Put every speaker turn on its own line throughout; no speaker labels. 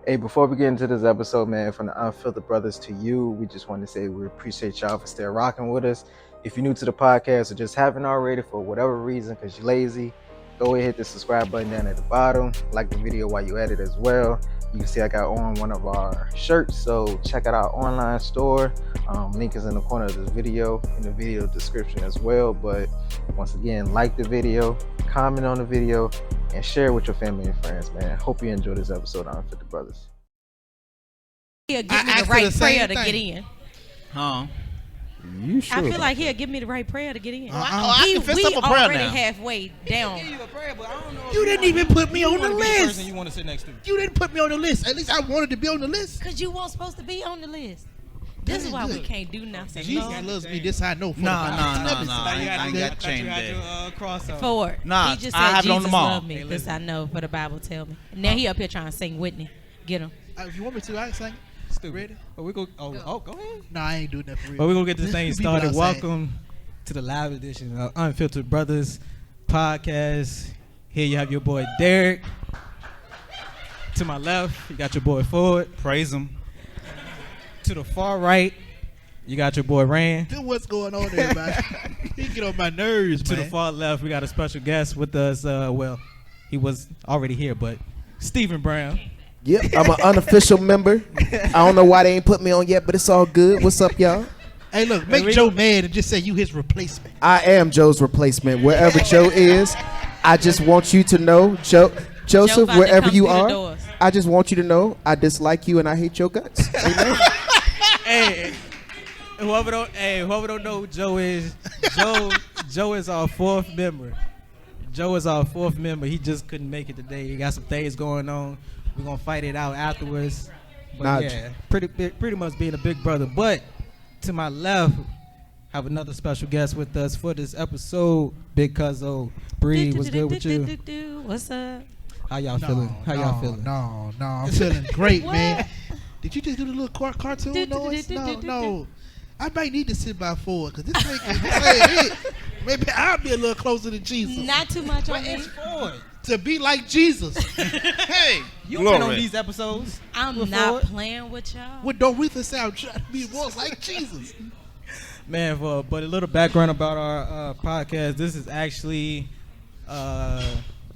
Hey, before we get into this episode, man, from the Unfiltered Brothers to you, we just want to say we appreciate y'all for still rocking with us. If you're new to the podcast or just haven't already for whatever reason because you're lazy, go ahead, hit the subscribe button down at the bottom. Like the video while you at it as well. You can see I got on one of our shirts, so check out our online store. Link is in the corner of this video, in the video description as well. But once again, like the video, comment on the video, and share with your family and friends, man. Hope you enjoy this episode on Unfiltered Brothers.
He'll give me the right prayer to get in.
Huh?
You sure?
I feel like he'll give me the right prayer to get in.
I can fist
We
up a prayer
already
now.
halfway down.
give you a prayer, but I don't know.
You didn't even put me on the list.
You want to sit next to.
You didn't put me on the list. At least I wanted to be on the list.
Because you weren't supposed to be on the list. This is why we can't do nothing.
Jesus
Lord.
loves me. This I know. For
Nah.
I
I ain't got chained there.
Crossover.
Forward.
Nah,
He just
I
said
have it on
Jesus
them all.
loved me. This I know, for the Bible tell me. Now he up here trying to sing Whitney. Get him.
If you want me to, I can sing.
Stupid.
Ready?
But we go. Go ahead.
No, I ain't doing that for real.
But we're gonna get this thing
Listen to people
started.
outside.
Welcome to the live edition of Unfiltered Brothers podcast. Here you have your boy Derek. To my left, you got your boy Ford.
Praise him.
To the far right, you got your boy Rand.
Tell what's going on there, man. He get on my nerves,
To
man.
the far left, we got a special guest with us. Well, he was already here, but Stephen Brown.
Yep, I'm an unofficial member. I don't know why they ain't put me on yet, but it's all good. What's up, y'all?
Hey, look, make Joe mad and just say you his replacement.
I am Joe's replacement. Wherever Joe is, I just want you to know, Joseph,
Joe about to
wherever
come
you
through the
are,
doors.
I just want you to know I dislike you and I hate your guts. Amen.
Hey, whoever don't know who Joe is, Joe is our fourth member. Joe is our fourth member. He just couldn't make it today. He got some things going on. We're gonna fight it out afterwards. But
Nah,
yeah, pretty much being a big brother. But to my left, have another special guest with us for this episode. Big Cuzzo, Bree, what's good with you?
What's up?
How y'all feeling? How y'all feeling?
No, I'm feeling great, man. Did you just do the little cartoon noise? No. I might need to sit by Ford because this thing, maybe I'll be a little closer to Jesus.
Not too much on me.
Ford.
To be like Jesus.
Hey,
You been on these episodes?
I'm
before?
not playing with y'all.
What Doretha said, I'm trying to be more like Jesus.
Man, but a little background about our podcast. This is actually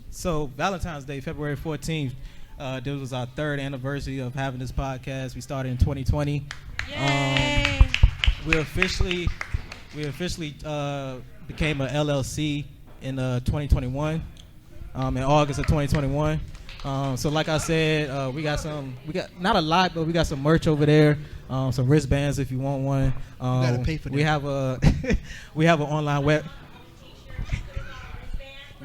so Valentine's Day, February 14th. This was our third anniversary of having this podcast. We started in 2020.
Yay!
We officially became a LLC in 2021. In August of 2021. So like I said, we got not a lot, but we got some merch over there. Some wristbands if you want one.
You gotta pay for
We
that.
have we have an online web.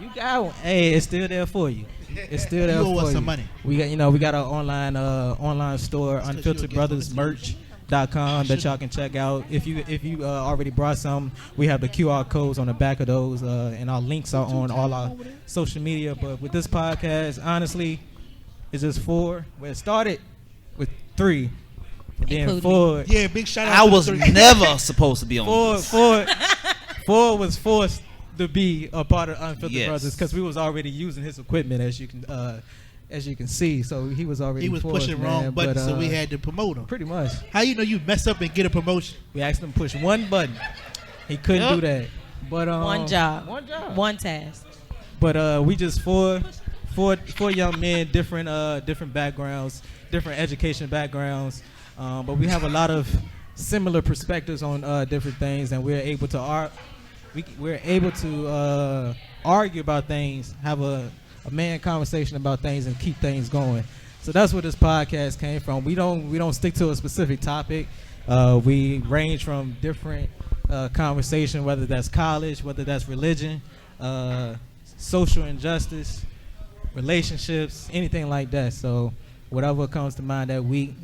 You got one. Hey, it's still there for you. It's still there
You owe
for
us
you.
some money.
We got our online store, unfilteredbrothersmerch.com that y'all can check out. If you already brought some, we have the QR codes on the back of those, and our links are on all our social media. But with this podcast, honestly, it's just four. Well, it started with three, and then
Including
four.
Yeah, big shout out
I
to the
was
three.
never supposed to be on this.
Four was forced to be a part of Unfiltered
Yes.
Brothers because we was already using his equipment, as you can see. So he was already
He was
forced,
pushing
man,
wrong buttons,
but,
so we had to promote him.
pretty much.
How you know you mess up and get a promotion?
We asked him to push one button. He couldn't do that. But
One job.
One job.
One task.
But we just four young men, different backgrounds, different education backgrounds. But we have a lot of similar perspectives on different things, and we're able to argue about things, have a man conversation about things, and keep things going. So that's where this podcast came from. We don't stick to a specific topic. We range from different conversation, whether that's college, whether that's religion, social injustice, relationships, anything like that. So whatever comes to mind that we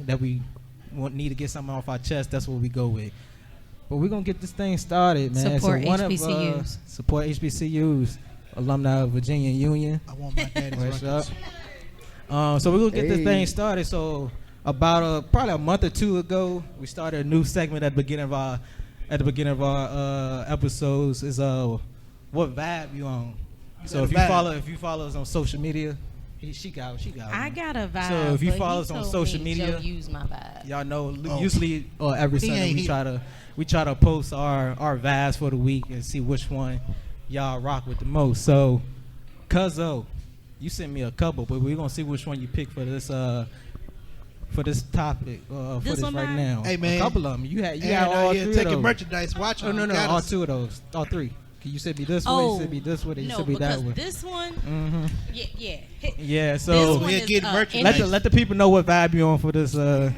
need to get something off our chest, that's what we go with. But we're going to get this thing started, man.
Support
so
HBCUs.
Support HBCUs, alumni of Virginia Union.
I want my daddy's
What's
records.
up? So we're going to get this
Hey.
thing started. So about probably a month or two ago, we started a new segment at the beginning of our episodes is what vibe you on. So if you follow us on social media, She got.
I got a vibe.
So if you
but
follow
he
us on
told
social
me
media,
Joe use my vibe.
y'all know
Oh.
usually every
He
Sunday
ain't
we try to post our vibes for the week and see which one y'all rock with the most. So, Cuzzo, you sent me a couple, but we're gonna see which one you pick for this topic for
This
this
one,
right
mine?
now.
Hey, man.
A couple of them. You got
And,
all
yeah,
three
taking
of those.
merchandise. Watch
Oh
them.
no, all two of those, all three. You said be this way, you said be this way, you
no,
said be that
because
way.
this one,
Mm-hmm.
yeah.
Yeah,
This
so
one
we're
is,
getting merchandise.
let the people know what vibe you on for this.
All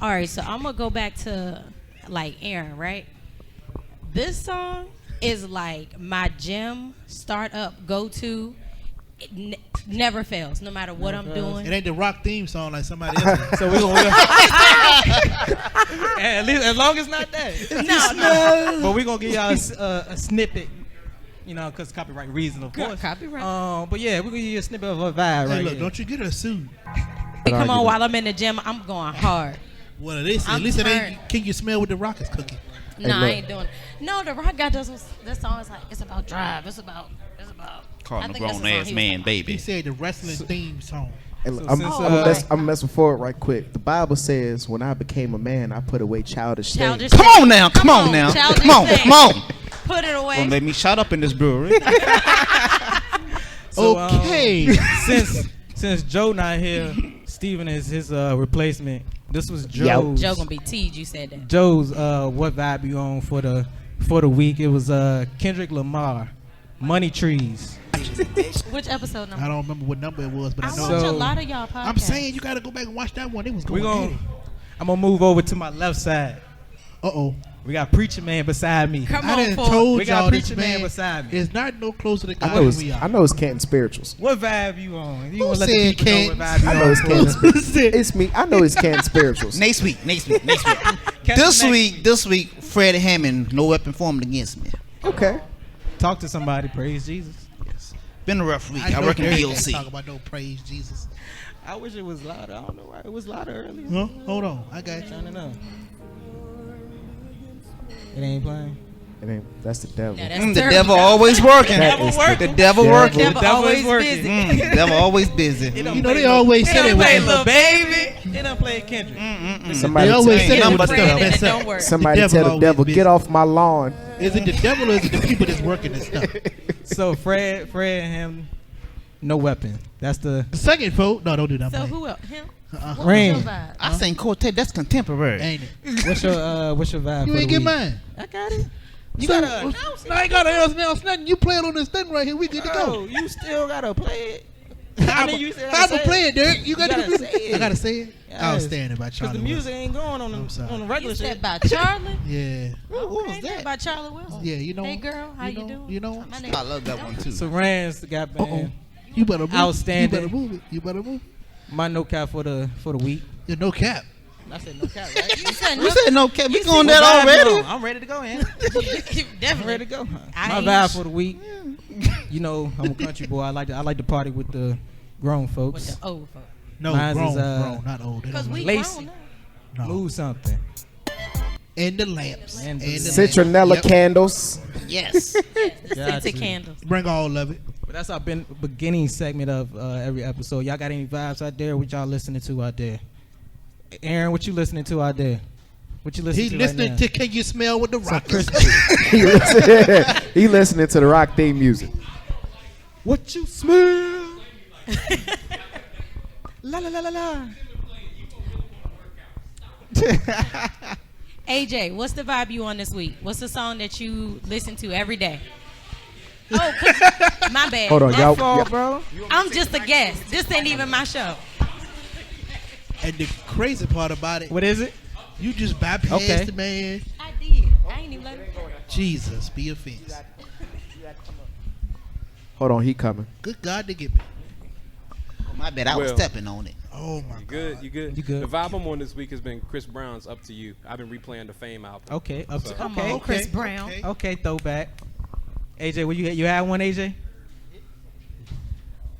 right, so I'm gonna go back to like Aaron, right? This song is like my gym startup go to. It never fails, no matter what I'm doing.
It ain't the rock theme song like somebody else.
So we gonna at least as long as not that.
No.
But we gonna give y'all a snippet, you know, because copyright reason, of course.
Copyright.
But yeah, we gonna give you a snippet of a vibe
Hey,
right
look,
here.
don't you get her sued.
Come on, while I'm in the gym, I'm going hard.
Well, at least
I'm
it
turned.
ain't. Can you smell what the rock is cooking?
No, I ain't doing it. No, the rock guy does this song is like it's about drive. It's about.
Calling
I
a
think that's
grown
the song
ass
he was
man
talking
baby.
He said the wrestling theme song.
Hey, look,
So
I'm,
since,
I'm gonna mess forward right quick. The Bible says, "When I became a man, I put away childish things."
Childish
Come
things.
on now, come on now.
Childish
Come on,
things.
come on.
Put it away.
Don't make me shut up in this brewery.
So,
Okay.
since Joe not here, Steven is his replacement. This was Joe's.
Joe gonna be teased. You said that.
Joe's what vibe you on for the week? It was Kendrick Lamar, Money Trees.
Which episode number?
I don't remember what number it was, but I
I
know.
watch a
So-
lot of y'all podcasts.
I'm saying you got to go back and watch that one. It was going.
I'm gonna move over to my left side.
Uh-oh.
We got Preacher Man beside me.
Come
I
on,
done
Paul.
told
We got
y'all this
Preacher Man
man
beside me.
is not no closer to
I
God
know
than
it's
we are.
I know it's Canton Spirituals.
What vibe you on? You
Who
wanna let
said
the people know what
Canton?
vibe you
I
on?
know it's
for?
Canton Spirituals. It's me. I know it's Canton Spirituals.
Next week.
Catch
This
the next-
week, Fred Hammond, no weapon formed against me.
Okay.
Talk to somebody. Praise Jesus.
Been a rough week. I
know
work in
Derek ain't
BOC.
Talk about no praise Jesus.
I wish it was louder. I don't know why it was louder earlier.
Huh? Hold on, I got you.
I don't know. It ain't playing.
It ain't, that's the devil.
Now, that's
The
terrible.
devil always working.
That is
The devil
devil.
working.
Devil
devil
always
is working.
busy.
The devil always busy.
It don't
You know
play
they
Lil-
always
it
say
don't
they
play
was.
Lil Baby. It don't play Kendrick.
Somebody
They always
tell,
say
Ain't
that
nothing
with
but
stuff
the-
mess
It
up.
don't work.
somebody
The
tell
devil
the devil,
always
get off my lawn.
Is it the devil or is it the people that's working and stuff?
So Fred and him, no weapon. That's the
The second vote, no, don't do that.
So
man.
who else? Him?
Uh-uh.
What
Rain.
was your vibe?
I sing quartet. That's contemporary.
Ain't it?
what's your vibe?
You
for
ain't
the
get
week?
mine.
I got it. You
So-
gotta announce it.
No, I ain't gotta announce nothing. You play it on this thing right here. We good to
Bro,
go.
you still gotta play it.
How
mean, you said
how
gotta
to
say
play
it.
it, Derek? You gotta
gotta say it.
I gotta say it.
Yes.
Outstanding by
Cause
Charlie
the music
Wilson.
ain't going on
I'm sorry.
the regular
You said
shit.
about Charlie?
Yeah.
What was
Okay,
that?
about Charlie Wilson.
Yeah, you know.
Hey girl, how you
know,
doing?
You know.
My
I
name.
love that one too.
So Rand's got
Uh-oh.
band.
You better move.
Outstanding.
You better move it. You better move.
My no cap for the week.
You're no cap.
I said no cap, right?
You said
We
no.
said no cap. We
You
going
said-
that
What vibe you
already?
on? I'm ready to go, man. I'm
Definitely.
ready to go.
I
My
ain't-
vibe for the week. You know, I'm a country boy. I like to party with the grown folks.
With the old folks.
No,
Mine's
grown,
is,
grown, not old. They
Because
don't
we
like-
Lacey.
grown now.
no.
Move something.
And the lamps.
And the lamps.
Citronella
Yep.
candles.
Yes.
Yes, the
Got
scented
you.
candles.
Bring all of it.
But that's our beginning segment of every episode. Y'all got any vibes out there? What y'all listening to out there? Aaron, what you listening to out there? What you listening
He
to
listening
right now?
to Can You Smell What the
Some
Rock is?
Christian.
He listening to the rock theme music.
What you smell? La la la la la.
AJ, what's the vibe you on this week? What's the song that you listen to every day? Oh, 'cause- my bad.
Hold on,
My
y'all.
fault.
y'all-
Bro,
I'm just a guest. This ain't even my show.
And the crazy part about it,
what is it?
you just bypassed
Okay.
the man.
I did. I ain't even let it.
Jesus, be offense.
Hold on, he coming.
Good God, to get me.
My bad. I was
Well.
stepping on it.
Oh my
You
God.
good? You good?
You good.
The vibe I'm on this week has been Chris Brown's "Up to You." I've been replaying the Fame album.
Okay, up to,
So-
Come
okay,
on, Chris
okay,
Brown.
okay.
okay, throwback. AJ, what you had one, AJ?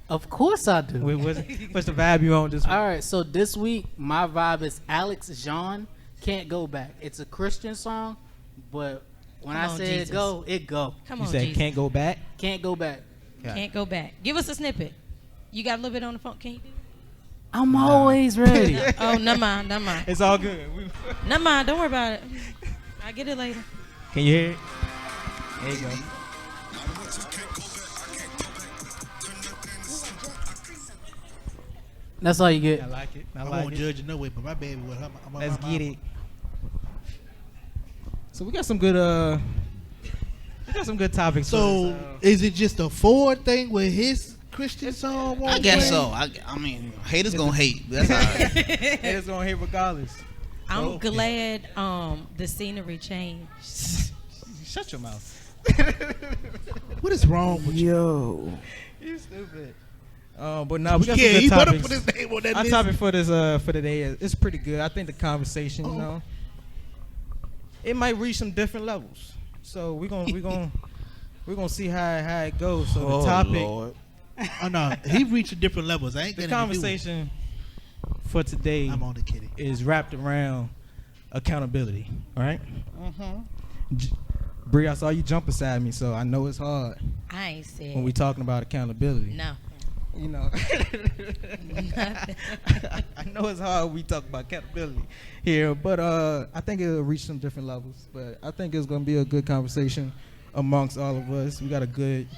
Of course I do.
What's the vibe you on this week?
All right, so this week my vibe is Alex Jean, Can't Go Back. It's a Christian song, but when
Come
I
on,
say
Jesus.
it go, it go.
Come
You
on,
said
Jesus.
can't go back.
Can't go back.
Can't go back. Give us a snippet. You got a little bit on the phone. Can you do it?
I'm always ready.
Oh, never mind.
It's all good.
Never mind. Don't worry about it. I'll get it later.
Can you hear it? There you go.
That's all you get.
I like it.
I won't judge you no way, but my baby with her.
Let's get it. So we got some good topics.
So is it just a Ford thing with his Christian song?
I guess so. I mean, haters gonna hate. That's all right.
Haters gonna hate regardless.
I'm glad the scenery changed.
Shut your mouth.
What is wrong with you?
Yo.
You stupid. But now we got
Yeah,
some
he
good
better
topics.
put his name on that
Our
list.
topic for today is pretty good. I think the conversation, you know, it might reach some different levels. So we're gonna see how it goes. So the topic,
Lord.
Oh no, he reached different levels. I ain't
the
gonna
conversation for today
I'm only kidding.
is wrapped around accountability. All right. Bree, I saw you jump beside me, so I know it's hard
I ain't said
when we talking about accountability.
no.
You know, I know it's hard when we talk about accountability here, but I think it'll reach some different levels. But I think it's going to be a good conversation amongst all of us. We got a good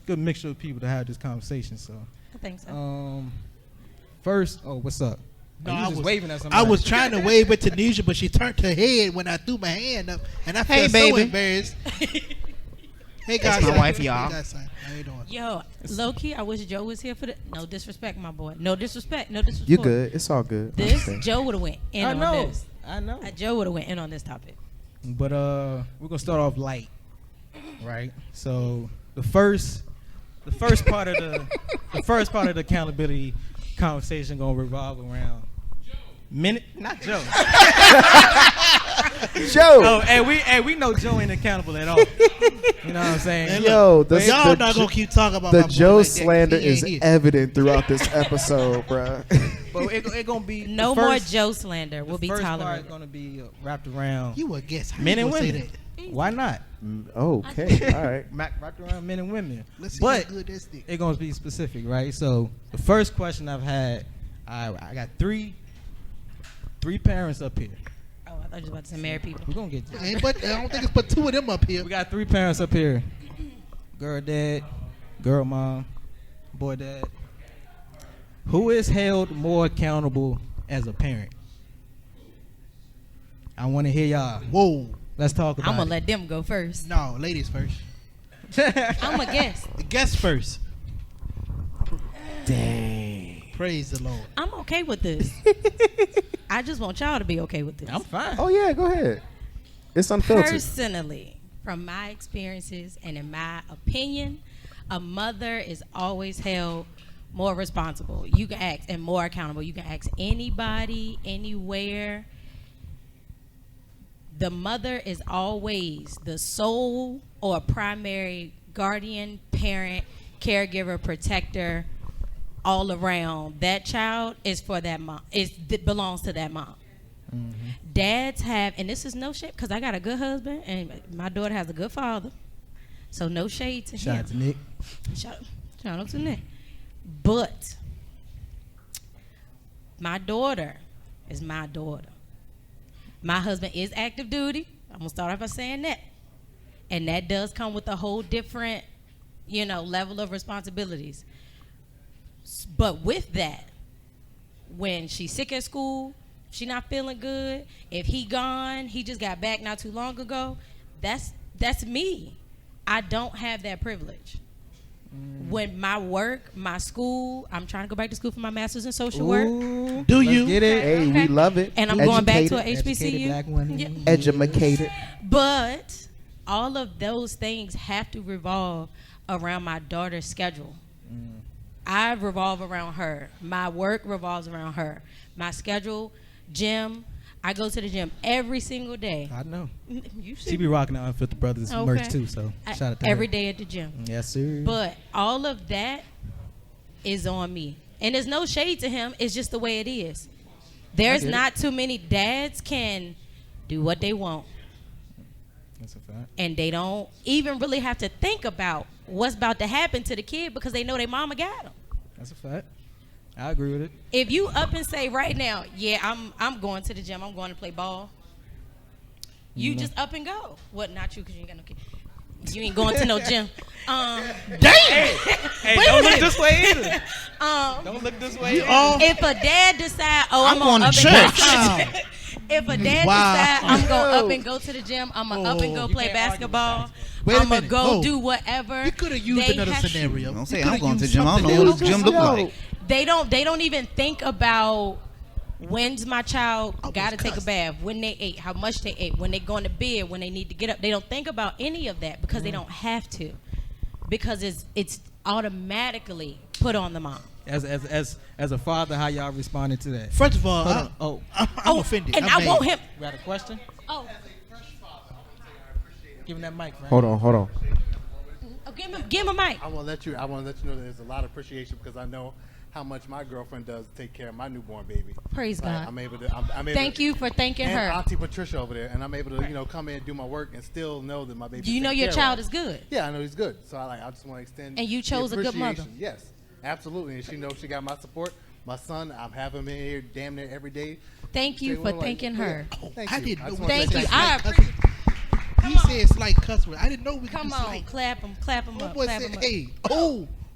mixture of people to have this conversation. So,
I think so.
First, what's up?
No,
Oh, you
I
just
was
waving at somebody.
I was trying to wave at Tanisha, but she turned her head when I threw my hand up, and I
Hey,
felt so
baby.
embarrassed. Hey
That's
guys,
my wife, y'all.
Hey, guys, how you doing?
Yo, low key, I wish Joe was here for the. No disrespect, my boy. No disrespect. No disrespect.
You good? It's all good. I
This
understand.
Joe would have went in
I
on
know.
this.
I know.
Joe would have went in on this topic.
But we're gonna start off light, right? So the first part of the accountability conversation gonna revolve around not Joe.
Joe.
Oh, and we know Joe ain't accountable at all. You know what I'm saying?
Yo,
But y'all not gonna keep talking about
the
my boy
Joe
like that, 'cause
slander
he ain't
is
here.
evident throughout this episode, bro.
But it gonna be
No
the
more
first-
Joe slander will
the
be
first part
tolerated.
gonna be wrapped around
You would guess how
men
you
and
gonna say
women.
that.
Why not?
Okay, all right.
Wrapped around men and women.
Let's see
But
how good that stick.
it's gonna be specific, right? So the first question I've had, I got three parents up here.
Oh, I thought you was about to say married people.
We're gonna get to it.
But I don't think it's but two of them up here.
We got three parents up here. Girl dad, girl mom, boy dad. Who is held more accountable as a parent? I want to hear y'all.
Whoa.
Let's talk about
I'm gonna
it.
let them go first.
No, ladies first.
I'm a guest.
The guest first.
Dang.
Praise the Lord.
I'm okay with this. I just want y'all to be okay with this.
I'm fine.
Oh yeah, go ahead. It's unfiltered.
Personally, from my experiences and in my opinion, a mother is always held more responsible. You can ask and more accountable. You can ask anybody, anywhere. The mother is always the sole or primary guardian, parent, caregiver, protector, all around. That child is for that mom. It belongs to that mom. Dads have, and this is no shade, because I got a good husband and my daughter has a good father. So no shade to
Shout
him.
out to Nick.
Shout out to Nick. But my daughter is my daughter. My husband is active duty. I'm going to start off by saying that. And that does come with a whole different, level of responsibilities. But with that, when she's sick at school, she not feeling good, if he gone, he just got back not too long ago, that's me. I don't have that privilege. When my work, my school, I'm trying to go back to school for my master's in social work.
Ooh,
Do
let's
you?
get it?
Hey,
Okay.
we love it.
And I'm going back to an
Educated black
HBCU.
women.
Yeah.
Educated.
But all of those things have to revolve around my daughter's schedule. I revolve around her. My work revolves around her. My schedule, gym. I go to the gym every single day.
I know.
You
She be rocking the Unfiltered Brothers
Okay.
merch too, so shout out to
every
her.
day at the gym.
Yes, sir.
But all of that is on me. And there's no shade to him. It's just the way it is. There's
get it.
not too many dads can do what they want.
That's a fact.
And they don't even really have to think about what's about to happen to the kid because they know their mama got them.
That's a fact. I agree with it.
If you up and say right now, yeah, I'm going to the gym. I'm going to play ball. You just up and go. What? Not you, because you ain't got no kids. You ain't going to no gym.
Damn.
Hey, don't look this way either. Don't look this way.
If a dad decide, I'm
going
gonna
to
up and
church.
go to the gym. If a dad
Wow.
decide I'm gonna up and go to the gym, I'm gonna up and go
You
play
can't argue with
basketball.
Wait a
I'm gonna
minute.
go
Whoa.
do whatever.
You could have used
They
another
have-
scenario.
Don't
You
say
coulda
I'm going to
used
gym. I don't know
something
what the
else.
gym look like.
They don't even think about when's my child gotta take a bath, when they ate, how much they ate, when they going to bed, when they need to get up. They don't think about any of that because they don't have to, because it's automatically put on the mom.
As a father, how y'all responded to that?
First of all,
Hold on.
I'm offended.
And
I'm
I want
mad.
him.
You got a question?
Oh,
Give him that mic, man.
Hold on.
give him a mic.
I want to let you know that there's a lot of appreciation because I know how much my girlfriend does to take care of my newborn baby.
Praise
Like,
God.
I'm able to. I'm able
Thank
to,
you for thanking
and
her.
Auntie Patricia over there, and I'm able to come in and do my work and still know that my baby.
Do you know your child is good?
Yeah, I know he's good. So I just want to extend.
And you chose
the
a good mother.
appreciation. Yes, absolutely, and she knows she got my support. My son, I'm having him in here damn near every day.
Thank you
Say,
for
well,
thanking her.
Thank
I
you.
didn't know.
just
we
wanna
Thank
say
you.
said
I
slight cuss word. He said slight cuss word. I didn't know we could
Come
do
on,
slight.
clap him up,
Boy
clap
said,
him up.
hey,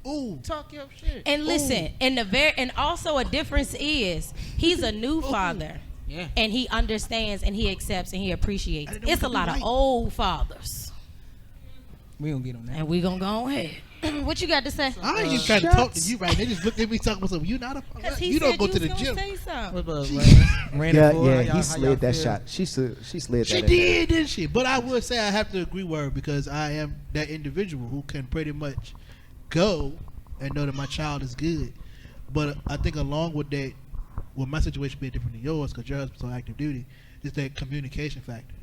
ooh, talk your shit.
And listen, and also a difference is he's a new father.
Yeah.
And he understands and he accepts and he appreciates.
I didn't know
It's
we
a
could
lot
do
of
right.
old fathers.
We gonna get on that.
And we gonna go ahead. What you got to say?
I ain't even trying to talk to you right. They just looked at me talking about something. You not a
Because he
you don't
said
go
you
to the
was gonna
gym.
say something.
What about Randy
Yeah,
Ford?
yeah,
How
he
y'all
slid that
feel?
shot. She slid that.
She
in.
did, didn't she? But I would say I have to agree with her because I am that individual who can pretty much go and know that my child is good. But I think along with that, with my situation being different than yours, because your husband's on active duty, is that communication factor.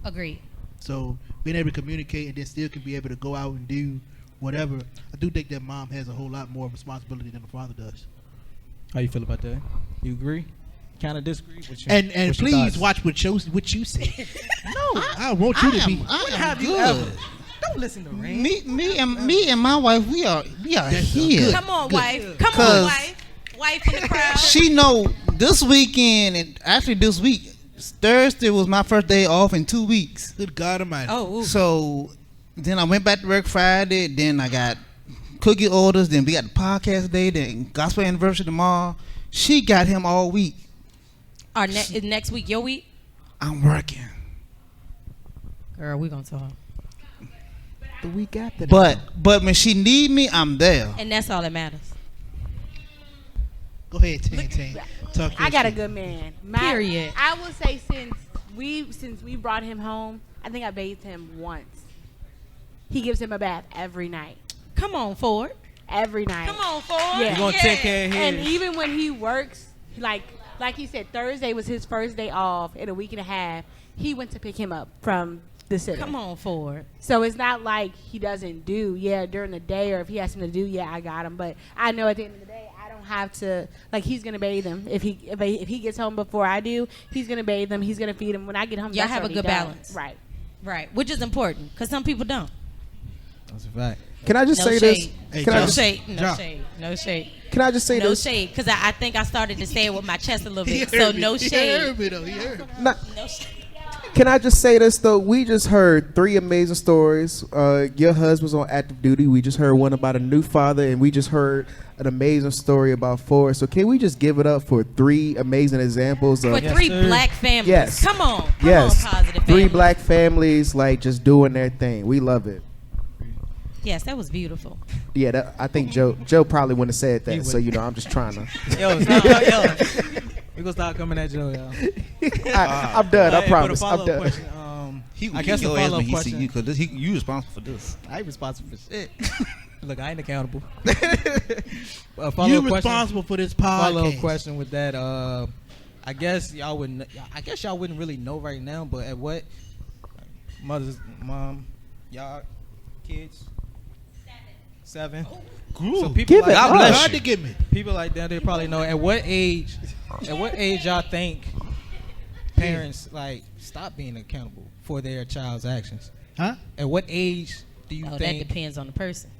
Agreed.
So being able to communicate and then still can be able to go out and do whatever, I do think that mom has a whole lot more responsibility than the father does.
How you feel about that? You agree? Kind of disagree? What's your-
And
what's your
please
thoughts?
watch what you say. No, I want you to be.
I am
Have you
good.
ever? Don't listen to Rain.
Me and my wife, we are here.
Come on, wife. Come on,
'Cause
wife. Wife in the crowd.
She know this weekend, and actually this week, Thursday was my first day off in 2 weeks.
Good God Almighty.
Oh, ooh.
So then I went back to work Friday. Then I got cookie orders. Then we got the podcast today. Then gospel anniversary tomorrow. She got him all week.
Is next week your week?
I'm working.
Girl, we gonna talk.
The week after that.
But when she need me, I'm there.
And that's all that matters.
Go ahead, Tan. Talk your
I got a
shit.
good man.
Period.
I will say since we brought him home, I think I bathed him once. He gives him a bath every night.
Come on, Ford.
Every night.
Come on, Ford.
Yeah.
You gonna take care of
And
his?
even when he works, like he said, Thursday was his first day off in a week and a half. He went to pick him up from the city.
Come on, Ford.
So it's not like he doesn't do, during the day, or if he has something to do, I got him. But I know at the end of the day, I don't have to, like, he's going to bathe him. If he gets home before I do, he's going to bathe him. He's going to feed him. When I get home,
Y'all
that's
have a
already
good
done.
balance.
Right.
Right. Which is important because some people don't.
That's a fact.
Can I just
No
say
shade.
this?
Hey,
Can I
No
just,
shade. No
John.
shade. No shade.
can I just say
No
this?
shade. Because I think I started to say it with my chest a little
He
bit.
heard
So
me.
no
He
shade.
heard me, though. He heard me.
Not-
No shade.
Can I just say this though? We just heard 3 amazing stories. Your husband's on active duty. We just heard one about a new father, and we just heard an amazing story about 4. So can we just give it up for 3 amazing examples of
For
Yes,
3
sir.
black families.
Yes.
Come on. Come
yes,
on, positive
3
families.
black families like just doing their thing. We love it.
Yes, that was beautiful.
Yeah, I think Joe probably wouldn't have said
He
that. So
would.
I'm just trying to.
Yo, we gonna start coming at Joe, y'all.
I'm done. I
Hey,
promise.
But a
I'm
follow-up
done.
question.
He
I guess
kick
the
your ass
follow-up
when he see
question.
you because you responsible for this.
I ain't responsible for shit. Look, I ain't accountable. A
You
follow-up question.
responsible for this
Follow-up
podcast.
question with that. I guess y'all wouldn't. I guess y'all wouldn't really know right now. But at what mom, y'all, kids, 7. So people
Give
like
it up.
God bless
Hard
you.
to give me.
people like that, they probably know at what age y'all think parents like stop being accountable for their child's actions.
Huh?
At what age do you
Oh, that
think
depends on the person.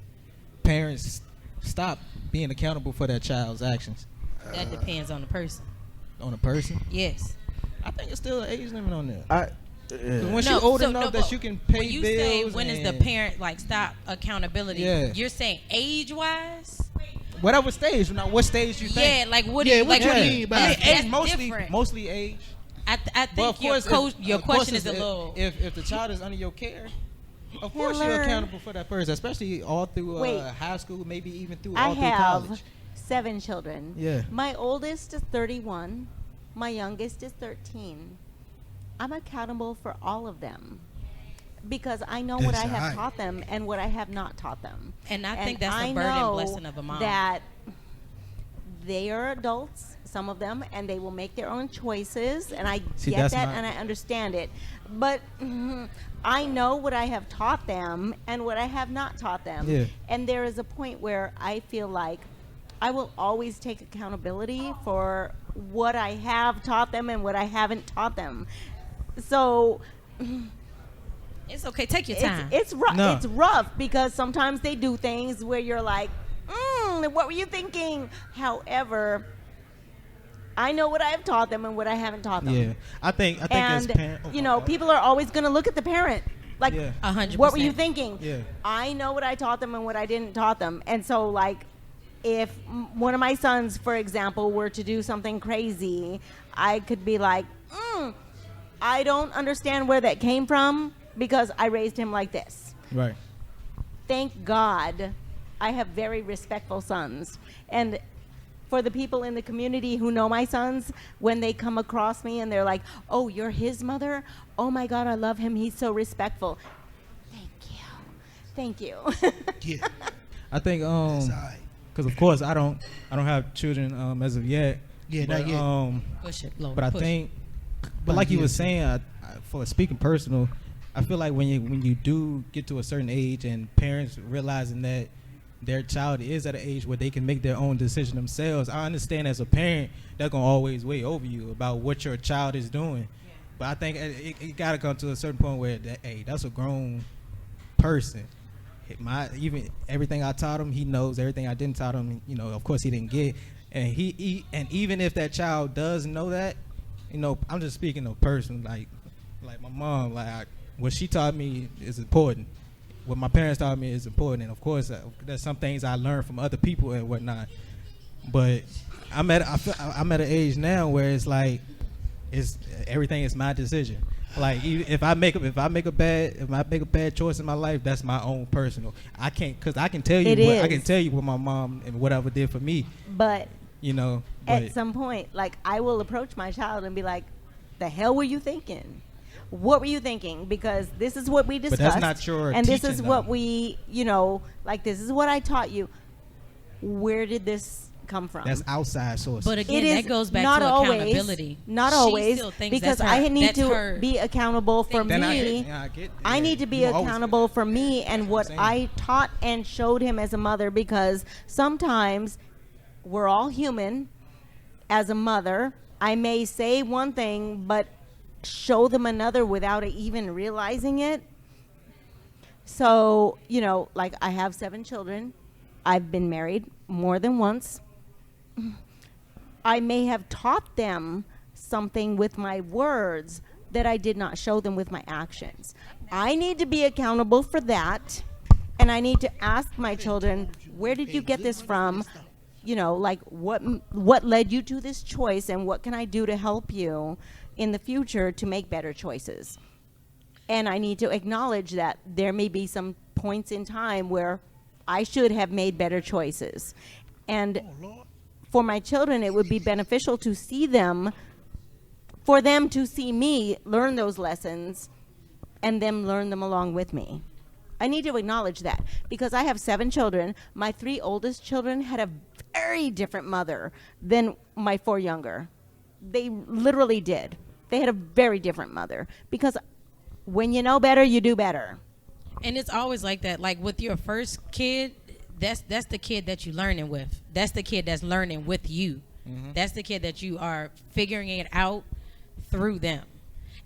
parents stop being accountable for that child's actions?
That depends on the person.
On a person?
Yes.
I think it's still an age limit on there. 'Cause when
No,
she's old
so
enough
no,
that
but
you can pay
when you
bills.
say when is the
and
parent like stop accountability?
Yeah.
You're saying age wise?
whatever stage. Now, what stage you think?
Yeah, like what do
Yeah,
you
what
like?
you
what do
mean by
that's,
it?
that's
Age,
different.
mostly age.
I
But
think
of course,
your
of course
question is a
if-
little.
If the child is under your care, of course you're
Hiller.
accountable for that person, especially all through
Wait.
high school, maybe even through
I
all through
have
college.
7 children.
Yeah.
My oldest is 31. My youngest is 13. I'm accountable for all of them because I know what I
That's
have
right.
taught them and what I have not taught them.
And I think that's
I
the burden
know
blessing of a mom.
That they are adults, some of them, and they will make their own choices, and I
See,
get
that's
that
not-
and I understand it. But I know what I have taught them and what I have not taught them.
Yeah.
And there is a point where I feel like I will always take accountability for what I have taught them and what I haven't taught them. So
It's okay. Take your time.
it's rough.
No.
It's rough because sometimes they do things where you're like, what were you thinking? However, I know what I have taught them and what I haven't taught them.
Yeah, I think as
And
parents,
people are always going to look at the parent. Like,
Yeah.
100%.
what were you thinking?
Yeah.
I know what I taught them and what I didn't taught them. And so, like, if one of my sons, for example, were to do something crazy, I could be like, I don't understand where that came from because I raised him like this.
right?
Thank God I have very respectful sons. And for the people in the community who know my sons, when they come across me and they're like, oh, you're his mother? Oh my God, I love him. He's so respectful. Thank you.
Yeah.
I think
That's all right.
because of course I don't have children as of yet.
Yeah,
but,
not yet.
Push it, Lord.
But I
push
think, but like you were saying, for speaking personal, I feel like when you do get to a certain age and parents realizing that their child is at an age where they can make their own decision themselves, I understand as a parent they're gonna always weigh over you about what your child is doing. Yeah. But I think it gotta come to a certain point where that's a grown person. Even everything I taught him, he knows. Everything I didn't taught him, of course he didn't get. And and even if that child does know that, I'm just speaking of person, like my mom, what she taught me is important. What my parents taught me is important, and of course, there's some things I learned from other people and whatnot. But I'm at an age now where it's like, everything is my decision. Like if I make a bad choice in my life, that's my own personal. I can't, because I can tell you I can tell you what my mom and whatever did for me.
But
But
at some point, like, I will approach my child and be like, the hell were you thinking? What were you thinking? Because this is what we discussed.
But that's not your
and this
teaching,
is what
though.
we, like, this is what I taught you. Where did this come from?
That's outside sources.
But again,
It is
that goes back
not
to
always,
accountability.
Not
She
always,
still thinks
because
that's her-
I need
that's
to
her
be accountable for
Then
me. I need to be
You always
accountable
do.
for me and what
Same.
I taught and showed him as a mother, because sometimes we're all human. As a mother, I may say one thing but show them another without even realizing it. So, like, I have 7 children. I've been married more than once. I may have taught them something with my words that I did not show them with my actions. I need to be accountable for that, and I need to ask my children, where did you get this from? Like, what led you to this choice, and what can I do to help you in the future to make better choices? And I need to acknowledge that there may be some points in time where I should have made better choices. And for my children, it would be beneficial to see them, for them to see me learn those lessons and them learn them along with me. I need to acknowledge that, because I have 7 children. My 3 oldest children had a very different mother than my 4 younger. They literally did. They had a very different mother, because when you know better, you do better.
And it's always like that. Like with your first kid, that's the kid that you're learning with. That's the kid that's learning with you. Mm-hmm. That's the kid that you are figuring it out through them.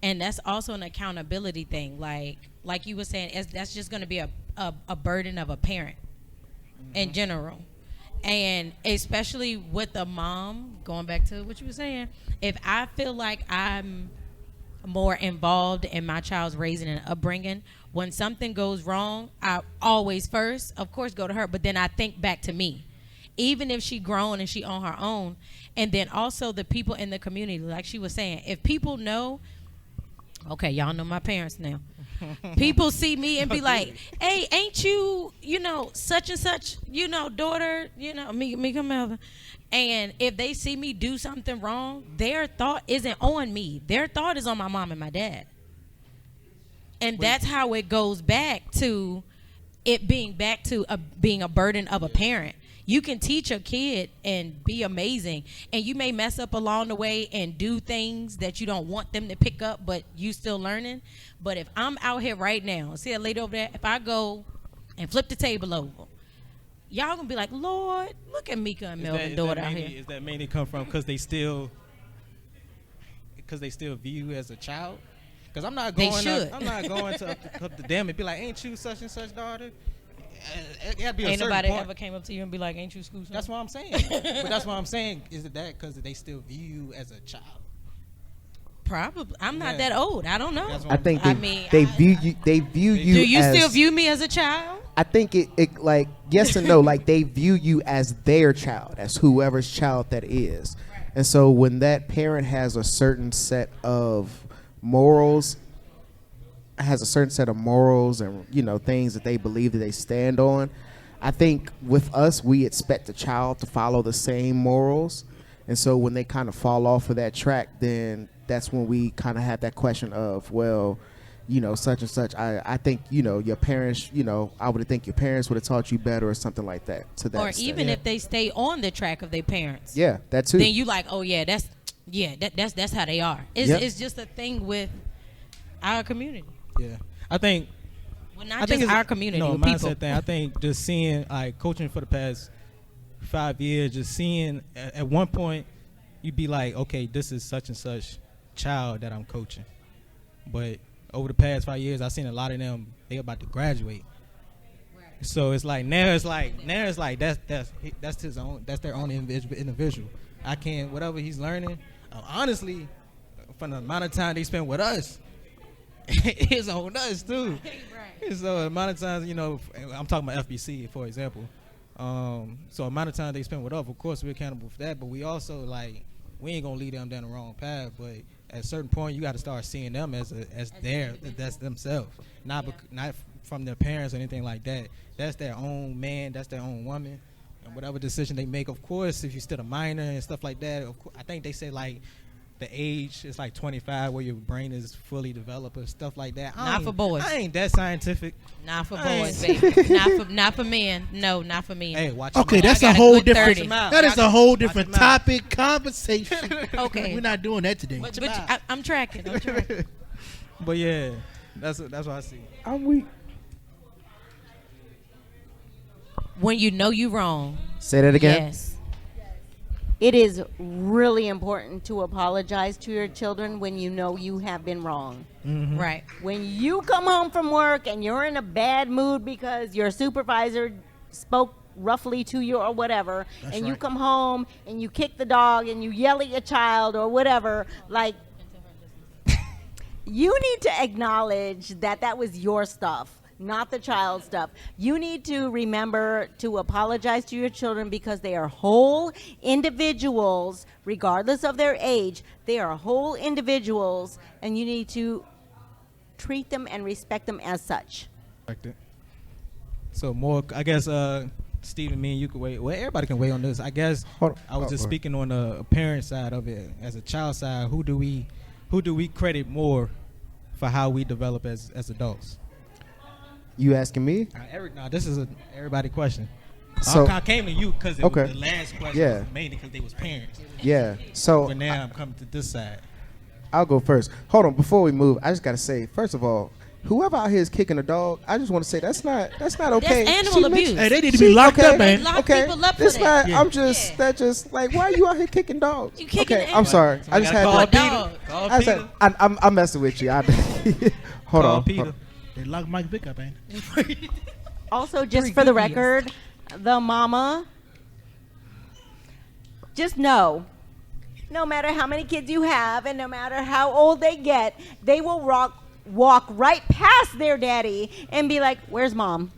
And that's also an accountability thing. Like you were saying, that's just going to be a burden of a parent in general. And especially with a mom, going back to what you were saying, if I feel like I'm more involved in my child's raising and upbringing, when something goes wrong, I always first, of course, go to her, but then I think back to me. Even if she grown and she on her own. And then also the people in the community, like she was saying, if people know, okay, y'all know my parents now. People see me and be like, hey, ain't you, such and such, daughter, Mika Melvin. And if they see me do something wrong, their thought isn't on me. Their thought is on my mom and my dad. And that's how it goes back to it being being a burden of a parent. You can teach a kid and be amazing, and you may mess up along the way and do things that you don't want them to pick up, but you still learning. But if I'm out here right now, see that lady over there, if I go and flip the table over, y'all gonna be like, Lord, look at Mika and Melvin daughter out here.
Is that mainly come from because they still view you as a child? Because I'm not going up to them and be like, ain't you such and such daughter?
Ain't nobody ever came up to you and be like, ain't you school?
That's what I'm saying. But that's what I'm saying. Is it that because they still view you as a child?
Probably. I'm not that old. I don't know.
I think they view you. They view you.
Do you still view me as a child?
I think it like yes and no. Like they view you as their child, as whoever's child that is. And so when that parent has a certain set of morals, and things that they believe that they stand on, I think with us we expect the child to follow the same morals. And so when they kind of fall off of that track, then that's when we kind of have that question of, well, such and such. I think, your parents, I would think your parents would have taught you better or something like that. To that
or
extent.
even if they stay on the track of their parents.
Yeah, that too.
Then you like, oh yeah, that's how they are. It's just a thing with our community.
Yeah, I think.
Well, not just our community.
No,
people.
mindset thing. I think just seeing like coaching for the past 5 years, just seeing at one point you'd be like, okay, this is such and such child that I'm coaching, but over the past 5 years, I've seen a lot of them. They about to graduate, so it's like now it's like that's his own. That's their own individual. I can't whatever he's learning. Honestly, from the amount of time they spend with us, it's on us too. Right. So the amount of times I'm talking about FBC for example. So amount of time they spend with us, of course we're accountable for that. But we also we ain't gonna lead them down the wrong path. But at a certain point, you got to start seeing them as that's themselves, not from their parents or anything like that. That's their own man. That's their own woman. And whatever decision they make, of course, if you're still a minor and stuff like that, of course, I think they say the age is 25 where your brain is fully developed or stuff like that.
Not for boys.
I ain't that scientific.
Not for boys, baby. not for men. No, not for men.
Hey, watch.
Okay, that's a whole different. That is a whole different topic, conversation.
Okay,
we're not doing that today.
But I'm tracking.
But yeah, that's what I see.
I'm weak.
When you know you wrong.
Say that again.
Yes.
It is really important to apologize to your children when you know you have been wrong.
Mm-hmm. Right.
When you come home from work and you're in a bad mood because your supervisor spoke roughly to you or whatever,
That's
and
right.
you come home and you kick the dog and you yell at your child or whatever, you need to acknowledge that was your stuff, not the child's stuff. You need to remember to apologize to your children because they are whole individuals, regardless of their age. They are whole individuals, and you need to treat them and respect them as such.
So more, I guess, Stephen, me and you can weigh. Well, everybody can weigh on this. I guess I was just speaking on the parent side of it. As a child side, who do we credit more for how we develop as adults?
You asking me?
This is everybody question.
So
I came to you because the last question was mainly because they was parents.
Yeah. So
but now I'm coming to this side.
I'll go first. Hold on, before we move, I just gotta say, first of all, whoever out here is kicking a dog, I just want to say that's not okay.
That's animal abuse.
Hey, they need to be locked up, man.
Lock people up for that.
I'm just that just like, why are you out here kicking dogs?
You kicking
okay, I'm sorry. I just had
to.
I'm messing with you. Hold on.
Peter.
They locked Mike Vick up, man.
Also, just for the record, the mama just know, no matter how many kids you have and no matter how old they get, they will walk right past their daddy and be like, where's mom?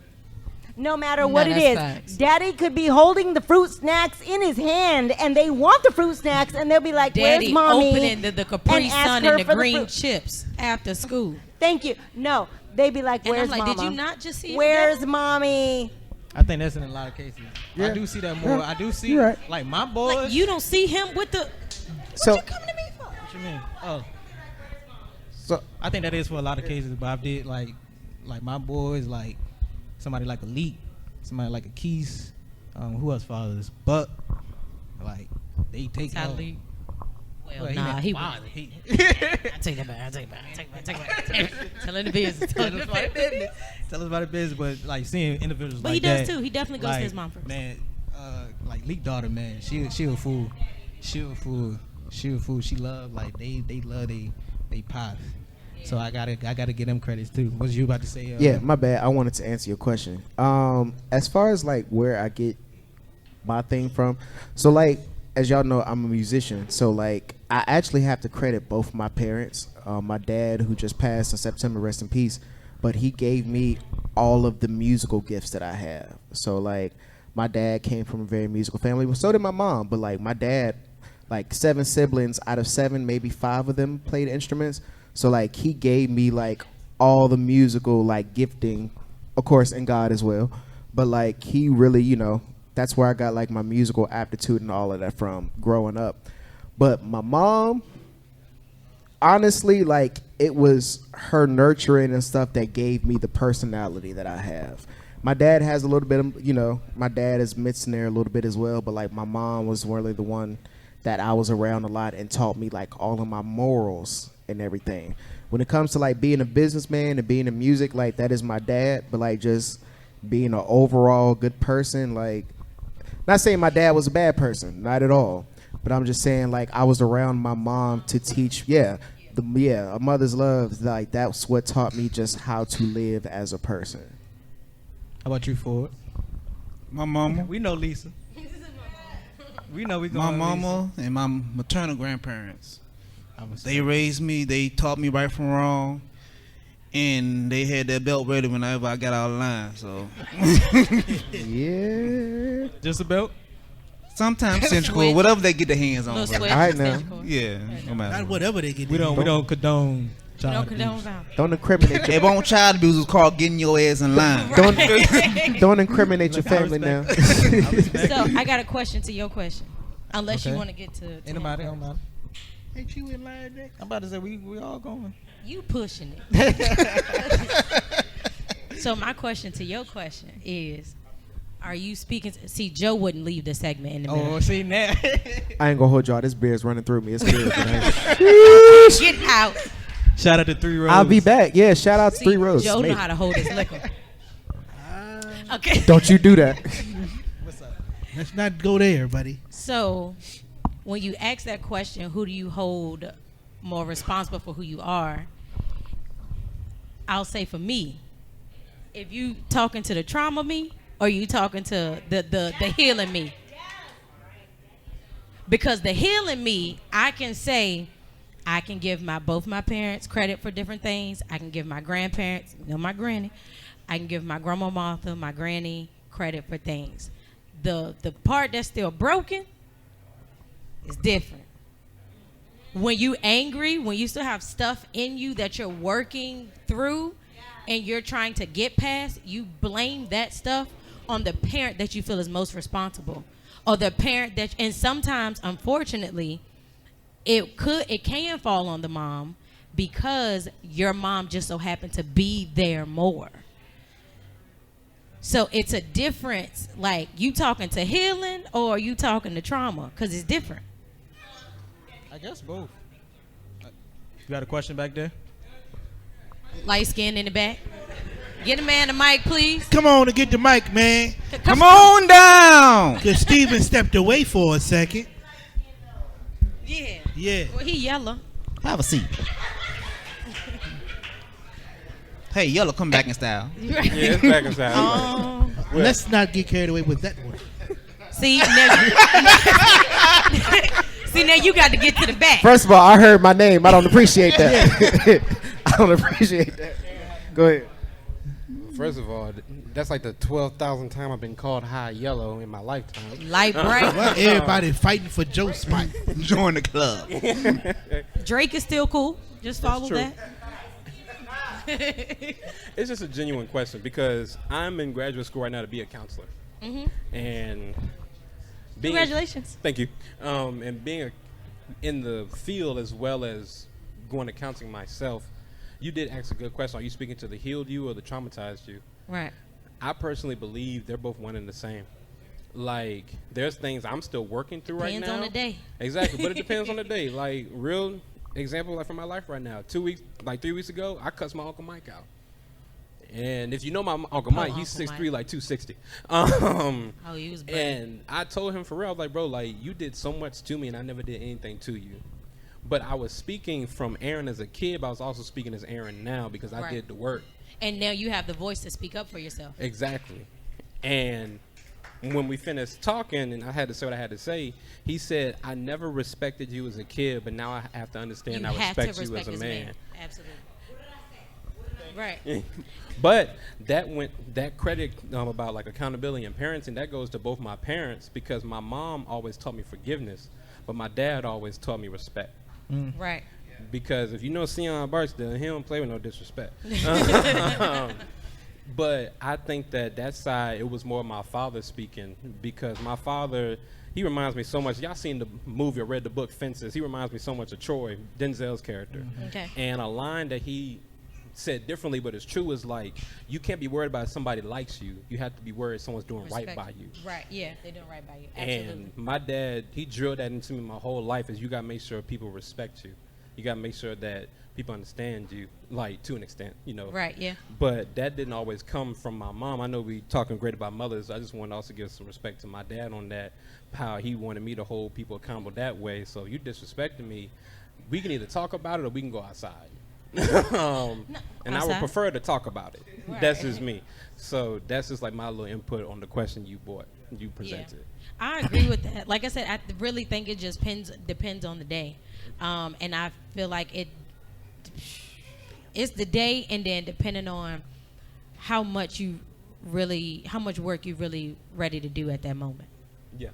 No matter what it is.
Facts.
Daddy could be holding the fruit snacks in his hand and they want the fruit snacks and they'll be like,
Daddy
where's mommy?
opening the Capri
And ask
Sun
her
and the
for the
green
fruit.
chips after school.
Thank you. No, they be like,
And
where's
I'm like,
mama?
did you not just see him
Where's
there?
mommy?
I think that's in a lot of cases.
Yeah.
I do see that more.
Yeah.
I do see
You're right.
like my boys.
Like, you don't see him with the.
So-
What you coming to me for?
What you mean? Oh,
So
I think that is for a lot of cases. But I did like my boys, like somebody like Elite, somebody like a Keys. Who else fathers? Buck. Like they take
Tyler
off.
Lee. Well,
Well,
nah,
not
he
wild.
was. I take that back. Telling the business.
Tell us about the business. Tell us about the business, but like seeing individuals
But
like
he does
that,
too. He definitely goes
like,
to his mom first.
Man, like Leak daughter, man, she a fool. She a fool. She love like they love they pops. So I gotta give them credits too. What was you about to say?
yeah, my bad. I wanted to answer your question. As far as like where I get my thing from, so like as y'all know, I'm a musician. So like I actually have to credit both my parents. My dad, who just passed in September, rest in peace. But he gave me all of the musical gifts that I have. So like my dad came from a very musical family. So did my mom. But like my dad, like 7 siblings out of 7, maybe 5 of them played instruments. So like he gave me like all the musical like gifting, of course, in God as well. But like he really, you know, that's where I got like my musical aptitude and all of that from growing up. But my mom, honestly, like it was her nurturing and stuff that gave me the personality that I have. My dad has a little bit of, you know, my dad is mixing there a little bit as well. But like my mom was really the one that I was around a lot and taught me like all of my morals and everything. When it comes to like being a businessman and being in music, like that is my dad. But like just being an overall good person, like not saying my dad was a bad person, not at all. But I'm just saying like I was around my mom to teach, a mother's love, like that's what taught me just how to live as a person.
How about you, Ford?
My mama,
We know Lisa. We know we
my
going
mama, and my maternal grandparents. They raised me. They taught me right from wrong, and they had that belt ready whenever I got out of line. So
Yeah.
Just a belt.
sometimes central, whatever they get their hands on.
Little
brother.
switch.
All right now.
Yeah, no matter.
Not whatever they get.
We don't condone
We
child
don't condone
abuse.
violence.
Don't incriminate your
If on child abuse is called getting your ass in line.
don't incriminate your
Look, I
family now.
So I got a question to your question. Unless you
Okay.
want to get to
Anybody?
him
Don't
first.
matter.
Ain't you in line next?
I'm about to say we all going.
You pushing it. So my question to your question is, are you speaking see, Joe wouldn't leave the segment in the middle.
Oh, see now.
I ain't gonna hold y'all. This beer's running through me. It's good.
Get out.
Shout out to 3 Rows.
I'll be back. Yeah, shout out to
See,
3 Rows.
Joe
Mate.
know how to hold his liquor. Okay.
Don't you do that.
Let's not go there, buddy.
So, when you ask that question, who do you hold more responsible for who you are? I'll say for me, if you talking to the trauma me, or you talking to the healing me. Because the healing me, I can say, I can give both my parents credit for different things. I can give my grandparents, my granny. I can give my grandma Martha, my granny, credit for things. The part that's still broken is different. When you angry, when you still have stuff in you that you're working through and you're trying to get past, you blame that stuff on the parent that you feel is most responsible. Or the parent that, and sometimes, unfortunately, it can fall on the mom because your mom just so happened to be there more. So it's a difference, like you talking to healing or you talking to trauma, because it's different.
I guess both. You got a question back there?
Light skin in the back. Get a man the mic, please.
Come on and get the mic, man.
Come on down.
Because Steven stepped away for a second.
Yeah.
Yeah.
Well, he yellow.
Have a seat. Hey, yellow, come back in style.
Yeah, it's back in style.
Oh.
Let's not get carried away with that one.
See, now, that. See, now you got to get to the back.
First of all, I heard my name. I don't appreciate that. I don't appreciate that. Go ahead.
First of all, that's like the 12,000th time I've been called high yellow in my lifetime.
Light bright.
Well, everybody fighting for Joe spot.
Join the club.
Drake is still cool. Just follow
true.
that.
It's just a genuine question because I'm in graduate school right now to be a counselor. And being
Congratulations.
Thank you. And being in the field as well as going to counseling myself, you did ask a good question. Are you speaking to the healed you or the traumatized you?
Right.
I personally believe they're both one and the same. Like, there's things I'm still working through right now.
Depends on the day.
Exactly, but it depends on the day. Like, real example like from my life right now. 3 weeks ago, I cussed my Uncle Mike out. And if you know my Uncle Mike, he's 6'3", like 260.
He was bad.
And I told him for real, I was like, bro, like, you did so much to me and I never did anything to you. But I was speaking from Aaron as a kid, but I was also speaking as Aaron now because I did the work.
And now you have the voice to speak up for yourself.
Exactly. And when we finished talking and I had to say what I had to say, he said, I never respected you as a kid, but now I have to understand I respect you as a man.
Absolutely. Right.
But that credit about like accountability and parenting, that goes to both my parents because my mom always taught me forgiveness, but my dad always taught me respect.
Right.
Because if you know Sion Barksdale, he don't play with no disrespect. But I think that side, it was more my father speaking because my father, he reminds me so much. Y'all seen the movie or read the book Fences. He reminds me so much of Troy, Denzel's character.
Okay.
And a line that he said differently, but it's true, is like, you can't be worried about if somebody likes you. You have to be worried someone's doing right by you.
Right, yeah, they're doing right by you. Absolutely.
And my dad, he drilled that into me my whole life, is you got to make sure people respect you. You got to make sure that people understand you, like, to an extent, you know.
Right, yeah.
But that didn't always come from my mom. I know we talking great about mothers. I just want to also give some respect to my dad on that, how he wanted me to hold people accountable that way. So you disrespecting me, we can either talk about it or we can go outside. And I would prefer to talk about it. Right. That's just me. So that's just like my little input on the question you presented.
Yeah. I agree with that. Like I said, I really think it just depends on the day. And I feel like it's the day, and then depending on how much work you really ready to do at that moment.
Yeah,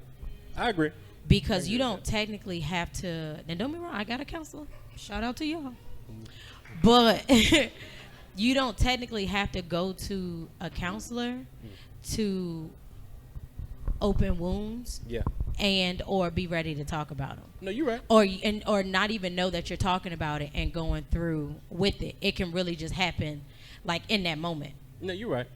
I agree.
Because you don't technically have to. And don't be wrong, I got a counselor. Shout out to y'all. But you don't technically have to go to a counselor to open wounds.
Yeah.
And or be ready to talk about them.
No, you're right.
Or not even know that you're talking about it and going through with it. It can really just happen, like, in that moment.
No, you're right.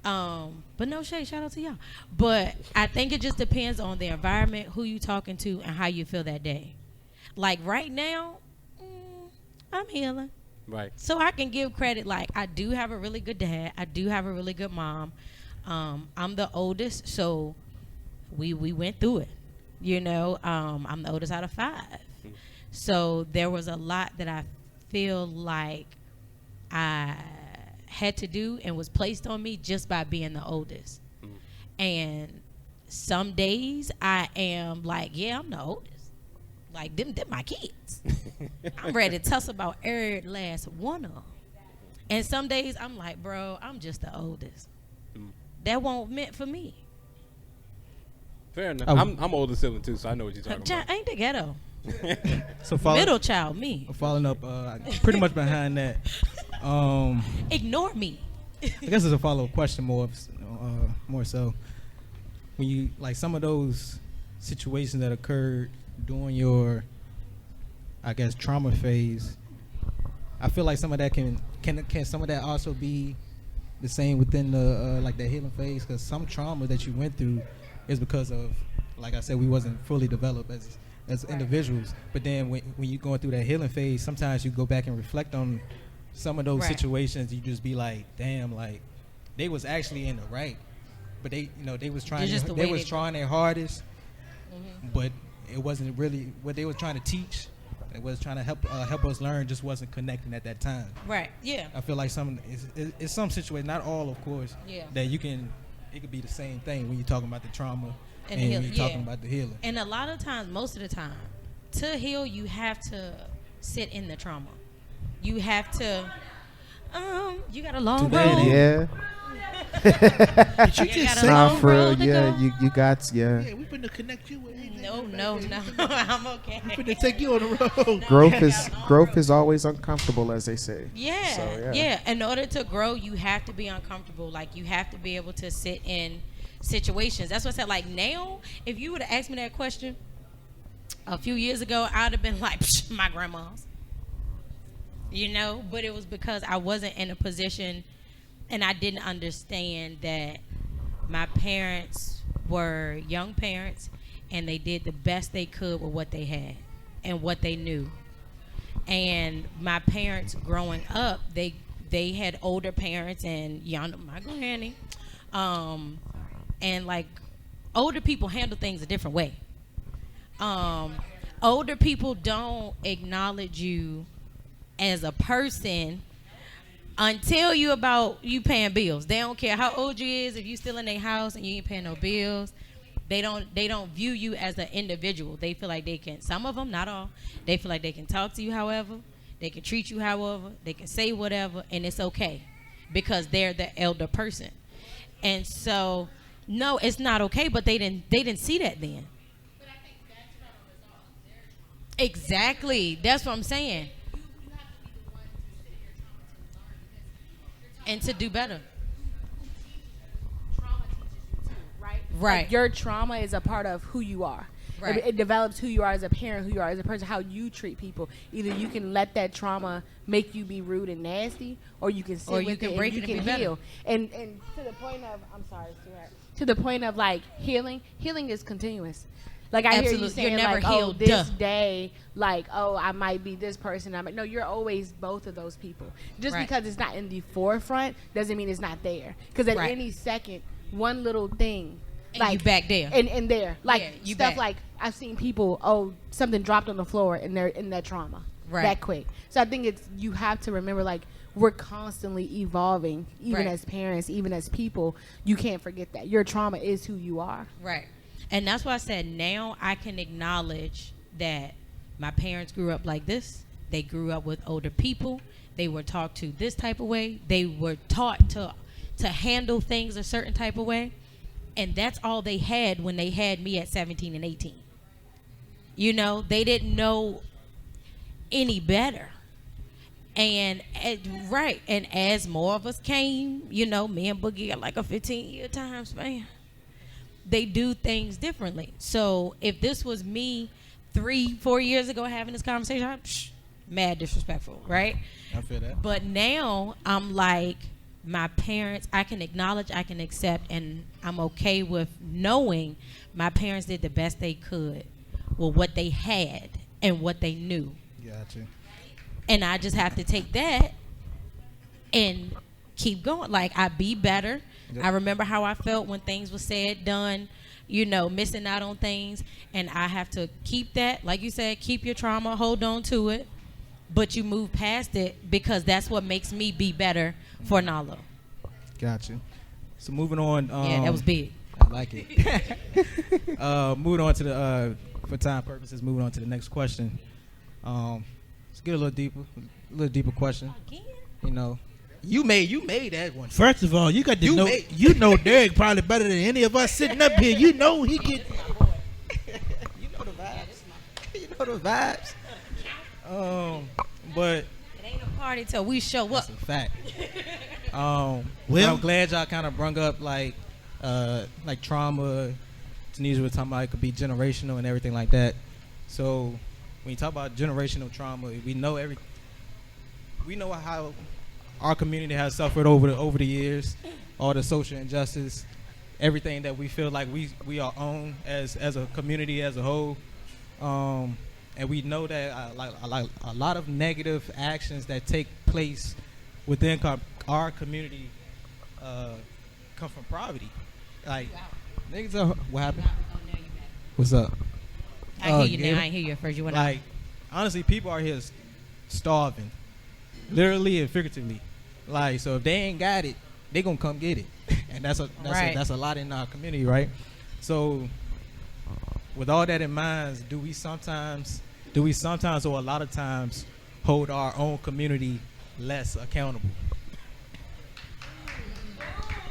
But no shade, shout out to y'all. But I think it just depends on the environment, who you talking to, and how you feel that day. Like right now, I'm healing.
Right.
So I can give credit. Like, I do have a really good dad. I do have a really good mom. I'm the oldest, so we went through it. You know, I'm the oldest out of 5. So there was a lot that I feel like I had to do and was placed on me just by being the oldest. And some days I am like, yeah, I'm the oldest. Like, them my kids. I'm ready to tussle about every last one of them. And some days I'm like, bro, I'm just the oldest. That won't meant for me.
Fair enough. I'm older sibling too, so I know what you're talking about.
Ain't the ghetto.
So
middle child, me.
Following up, pretty much behind that.
Ignore me.
I guess it's a follow-up question more so. When you, like, some of those situations that occurred during your, I guess, trauma phase, I feel like some of that can some of that also be the same within the like the healing phase, because some trauma that you went through is because of, like I said, we wasn't fully developed as individuals. But then when you're going through that healing phase, sometimes you go back and reflect on some of those situations. You just be like, damn, like they was actually in the right, but they was trying their hardest, but it wasn't really what they were trying to teach. It was trying to help us learn, just wasn't connecting at that time.
Right. Yeah.
I feel like it's some situations, not all, of course.
Yeah.
That it could be the same thing when you're talking about the trauma
And
and
heal,
we
yeah.
talking about the healing.
And a lot of times, most of the time, to heal, you have to sit in the trauma. You have to. You got a long road.
Yeah.
Did you
You
just
got a
say?
Nah,
long
for real.
road to
Yeah,
go.
you got
Yeah, we finna connect you with.
No, I'm okay.
We finna take you on the road.
growth is always uncomfortable, as they say.
Yeah,
So,
yeah. In order to grow, you have to be uncomfortable. Like, you have to be able to sit in situations. That's what I said. Like, now, if you would have asked me that question a few years ago, I'd have been like, Psh, my grandma's. You know? But it was because I wasn't in a position and I didn't understand that my parents were young parents and they did the best they could with what they had and what they knew. And my parents growing up, they had older parents and my granny, and like older people handle things a different way. Older people don't acknowledge you as a person until you paying bills. They don't care how old you is. If you still in their house and you ain't paying no bills, they don't view you as an individual. They feel like they can, some of them, not all, they feel like they can talk to you however, they can treat you however, they can say whatever, and it's okay because they're the elder person. And so, no, it's not okay, but they didn't see that then.
But I think that's not a result of their trauma.
Exactly. That's what I'm saying.
You have to be the one to sit in your trauma to learn because
And to do better.
trauma teaches you too, right?
Right.
Like, your trauma is a part of who you are.
Right.
It develops who you are as a parent, who you are as a person, how you treat people. Either you can let that trauma make you be rude and nasty, or you can sit
Or you
with
can
it
break
and
it
you
and
can
be
heal. And to the point of, I'm sorry, sweetheart. To the point of like healing is continuous. Like I hear you
Absolutely.
saying,
You're never
like,
healed,
oh, this
duh.
day, like, oh, I might be this person. No, you're always both of those people. Just
Right.
because it's not in the forefront doesn't mean it's not there. Because at
Right.
any second, one little thing,
And
like
you back there.
and there, like
Yeah, you
stuff
back.
like I've seen people. Oh, something dropped on the floor, and they're in that trauma
Right.
that quick. So I think it's you have to remember, like, we're constantly evolving, even
Right.
as parents, even as people. You can't forget that your trauma is who you are.
Right. And that's why I said now I can acknowledge that my parents grew up like this. They grew up with older people. They were taught to this type of way. They were taught to handle things a certain type of way. And that's all they had when they had me at 17 and 18. You know, they didn't know any better. And right, and as more of us came, you know, me and Boogie got like a 15-year time span. They do things differently. So if this was me 3-4 years ago having this conversation, mad disrespectful, right?
I feel that.
But now I'm like, my parents, I can acknowledge, I can accept, and I'm okay with knowing my parents did the best they could with what they had and what they knew.
Gotcha.
And I just have to take that and keep going. Like, I be better.
Yep.
I remember how I felt when things were said, done, you know, missing out on things. And I have to keep that, like you said, keep your trauma, hold on to it. But you move past it because that's what makes me be better for Nala.
Gotcha. So moving on.
Yeah, that was big.
I like it. Moving on to the, for time purposes, moving on to the next question. Let's get a little deeper question.
Again?
You know, you made that one.
First of all, you got to know. You know Derek probably better than any of us sitting up here. You know he get.
You know the vibes. You know the vibes. But
It ain't a party till we show up.
that's a fact. Well,
Well-
I'm glad y'all kind of brung up like trauma. Tanisha was talking about it could be generational and everything like that. So when you talk about generational trauma, we know how our community has suffered over the years, all the social injustice, everything that we feel like we are on as a community as a whole. And we know that a lot of negative actions that take place within our community come from poverty. Like, niggas are, what happened?
Oh, now you back.
What's up?
I hear you now. I ain't hear you at first. You went out.
Like, honestly, people are here starving, literally and figuratively. Like, so if they ain't got it, they gonna come get it, and that's a lot in our community, right? So with all that in mind, do we sometimes or a lot of times hold our own community less accountable?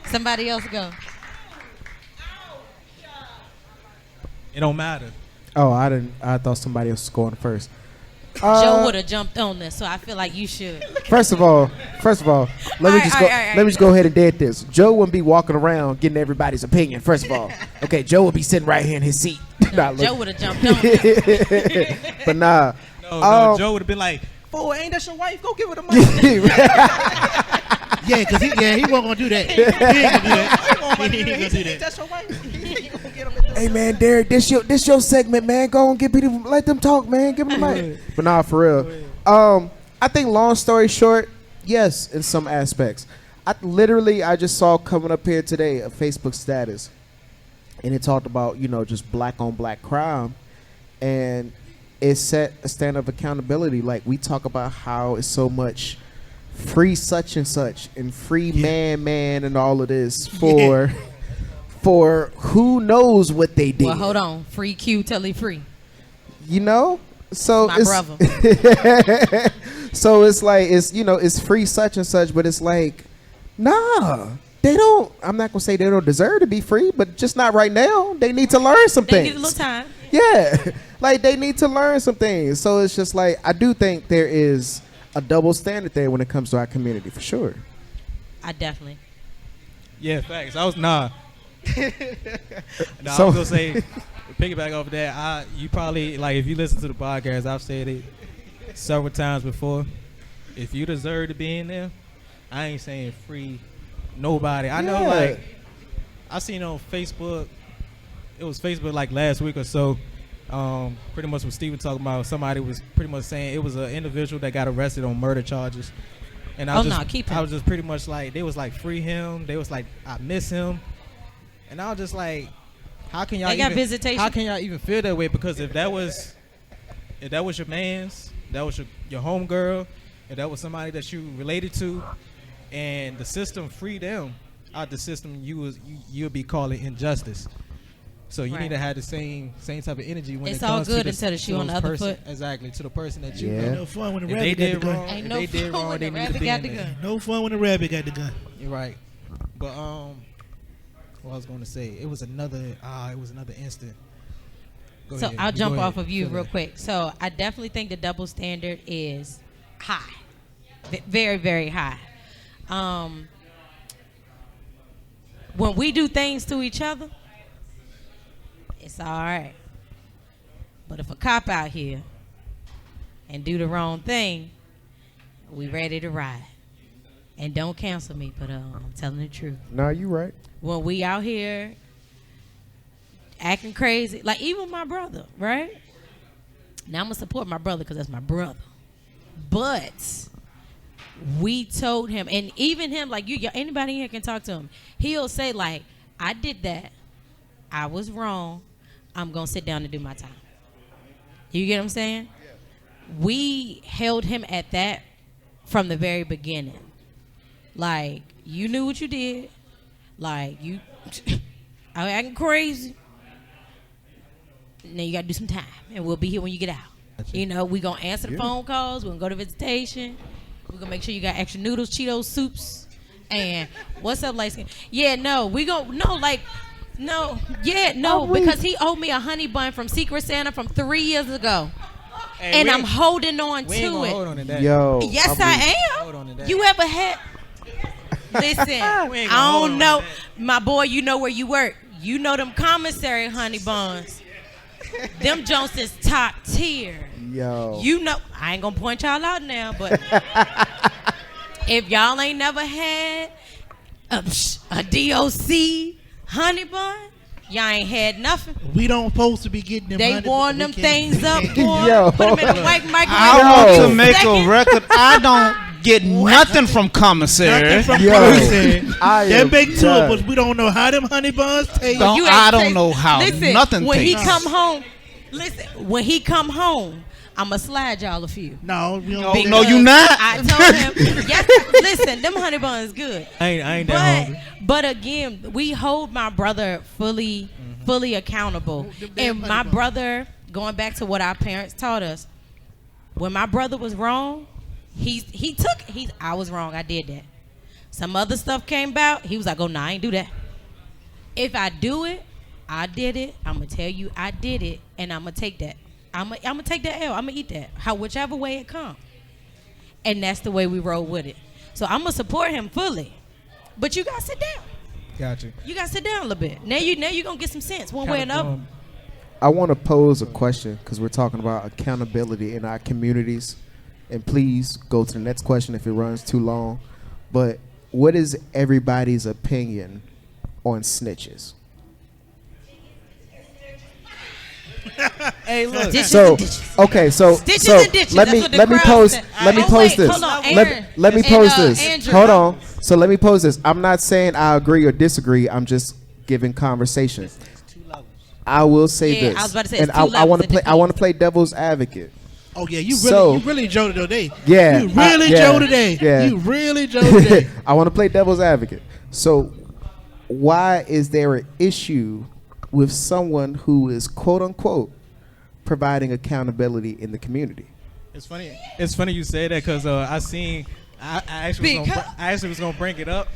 Somebody else go.
It don't matter.
Oh, I didn't. I thought somebody else was going first.
Joe would have jumped on this, so I feel like you should.
First of all, let me just go ahead and dead this. Joe wouldn't be walking around getting everybody's opinion. First of all, okay, Joe would be sitting right here in his seat.
Joe would have jumped on this.
But nah.
No, Joe would have been like, "Boy, ain't that your wife? Go give her the money."
Yeah, because he wasn't gonna do that. He ain't gonna do that.
That's your wife.
Hey man, Derek, this your segment, man. Go and get people, let them talk, man. Give them the mic. But nah, for real. I think long story short, yes, in some aspects. I just saw coming up here today a Facebook status, and it talked about just black on black crime, and it set a standard of accountability. Like we talk about how it's so much free such and such and free man and all of this for. For who knows what they did.
Well, hold on. Free Q till he free.
So
my brother.
So it's like it's free such and such, but it's like, nah, they don't. I'm not gonna say they don't deserve to be free, but just not right now. They need to learn some
They
things.
need a little time.
Yeah, like they need to learn some things. So it's just like I do think there is a double standard there when it comes to our community for sure.
I definitely.
Yeah, facts. I was gonna say, piggyback off of that. You probably like if you listen to the podcast, I've said it several times before. If you deserve to be in there, I ain't saying free nobody. I know, like I seen on Facebook. It was Facebook like last week or so. Pretty much what Steven talking about. Somebody was pretty much saying it was an individual that got arrested on murder charges. And I was just pretty much like, they was like, free him. They was like, I miss him. And I was just like, how can y'all even feel that way? Because if that was your man's, that was your homegirl, if that was somebody that you related to, and the system freed them out the system, you'll be calling injustice. So you need to have the same type of energy when
it's
it comes
all good
to
until the shoe on the other foot.
Exactly, to the person that you
know. No fun when the
if
rabbit
they
got
did
the gun.
wrong,
Ain't
if
no
they did
fun
wrong,
when
they
the
need to
rabbit
be
got
in
the
there.
gun.
No fun when the rabbit got the gun.
You're right. But what I was going to say, it was another instant. Go
So
ahead.
I'll jump
Go
off
ahead.
of you
Go
real
ahead.
quick. So I definitely think the double standard is high, very, very high. When we do things to each other, it's all right. But if a cop out here and do the wrong thing, we ready to ride. And don't cancel me, but I'm telling the truth.
No, you right.
When we out here acting crazy, like even my brother, right? Now I'm gonna support my brother because that's my brother. But we told him, and even him, like anybody here can talk to him. He'll say like, I did that. I was wrong. I'm gonna sit down and do my time. You get what I'm saying? We held him at that from the very beginning. Like, you knew what you did. Like, you I acting crazy. Now you gotta do some time, and we'll be here when you get out. You know, we gonna answer the phone calls. We're gonna go to visitation. We're gonna make sure you got extra noodles, Cheetos, soups, and what's up, light skin? Yeah, no, we go because he owed me a honey bun from Secret Santa from 3 years ago, and I'm holding on to it.
Hold on to that.
Yo.
Yes, I
Hold on to
am.
that.
You ever had? Listen, I don't know, my boy. You know where you work. You know them commissary honey buns. Them Jones is top tier.
Yo.
You know, I ain't gonna point y'all out now, but if y'all ain't never had a DOC honey bun, y'all ain't had nothing.
We don't supposed to be getting them.
They warm them things up, boy.
Yo.
Put them in the white microwave.
I want
Yo.
to make
Second.
a record. I don't get nothing from commissary.
Nothing from
Yo.
commissary.
I
They
am
make two
done.
of us. We don't know how them honey buns taste.
Don't-
You ain't
I don't
taste-
know how
Listen,
nothing
when
tastes.
he come home, when he come home, I'ma slide y'all a few.
No, we don't.
No,
do
no,
that.
you not.
I told him, yes, listen, them honey buns good.
I ain't that hungry.
But again, we hold my brother fully fully accountable. And my brother, going back to what our parents taught us, when my brother was wrong, I was wrong, I did that. Some other stuff came about, he was like, oh, nah, I ain't do that. If I do it, I did it. I'm going to tell you I did it, and I'm going to take that. I'm going to take that L. I'm going to eat that, whichever way it comes. And that's the way we roll with it. So I'm going to support him fully. But you got to sit down.
Gotcha.
You got to sit down a little bit. Now you're going to get some sense one way or another.
I want to pose a question because we're talking about accountability in our communities. And please go to the next question if it runs too long. But what is everybody's opinion on snitches?
Hey, look.
So okay, so let me pose this.
Andrew,
Hold on. So let me pose this. I'm not saying I agree or disagree. I'm just giving conversation. I will say this,
I was about to say,
and I want to play devil's advocate.
Oh yeah, you really Joe today.
Yeah,
you really Joe today.
Yeah.
You really Joe today.
I want to play devil's advocate. So why is there an issue with someone who is quote unquote providing accountability in the community?
It's funny. It's funny you say that because I actually was gonna bring it up.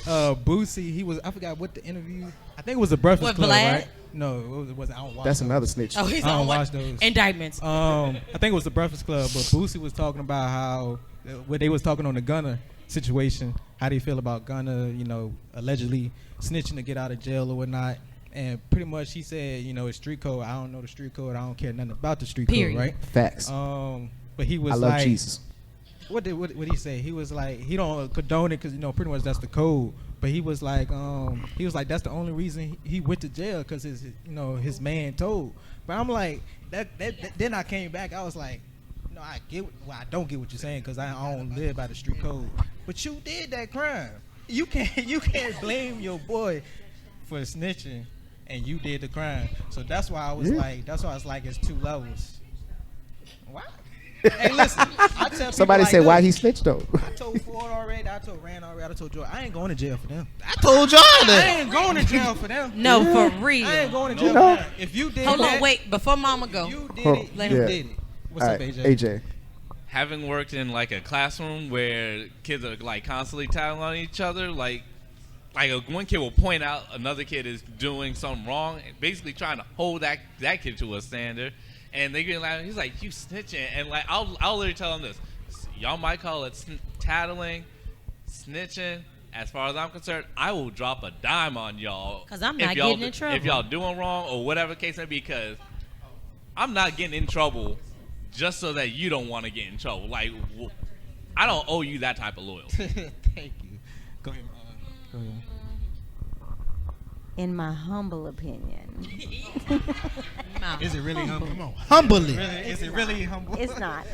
Boosie, I forgot what the interview. I think it was a Breakfast Club,
Vlad?
right? No, it wasn't. I don't watch.
That's
those.
another snitch.
Oh, he's
I don't
on
watch those
indictments.
I think it was the Breakfast Club, but Boosie was talking about how when they was talking on the Gunna situation, how do you feel about Gunna, allegedly snitching to get out of jail or whatnot. And pretty much he said, it's street code. I don't know the street code. I don't care nothing about the street
Period.
code, right?
Facts.
But he was
I love
like,
Jesus.
What did he say? He was like, he don't condone it because pretty much that's the code. But he was like that's the only reason he went to jail because his man told. But I'm like that then I came back. I was like, I don't get what you're saying because I don't live by the street code. But you did that crime. You can't blame your boy for snitching, and you did the crime. So that's why I was like, it's two levels. Why? Hey, listen. I tell
Somebody
people
say
like,
why
look,
he snitched though.
I told Ford already. I told Rand already. I told Joy. I ain't going to jail for them.
I told y'all
I
that.
ain't going to jail for them.
No, for real.
I ain't going to jail
You know.
for them. If you did
Hold
that,
on, wait. Before Mama go.
you did
Hold-
it.
Let
You
him
did it. What's
All
up,
right,
AJ?
Having worked in like a classroom where kids are like constantly telling on each other, like one kid will point out another kid is doing something wrong, basically trying to hold that kid to a standard, and they get like, he's like, you snitching, and like I'll literally tell him this: y'all might call it tattling, snitching. As far as I'm concerned, I will drop a dime on y'all.
Because I'm not getting in trouble.
If y'all doing wrong or whatever the case may be, because I'm not getting in trouble just so that you don't want to get in trouble. Like, I don't owe you that type of loyalty.
Thank you. Go ahead. Go ahead.
In my humble opinion,
Is it really humble?
Come on, humbly.
Is it really humble?
it's not.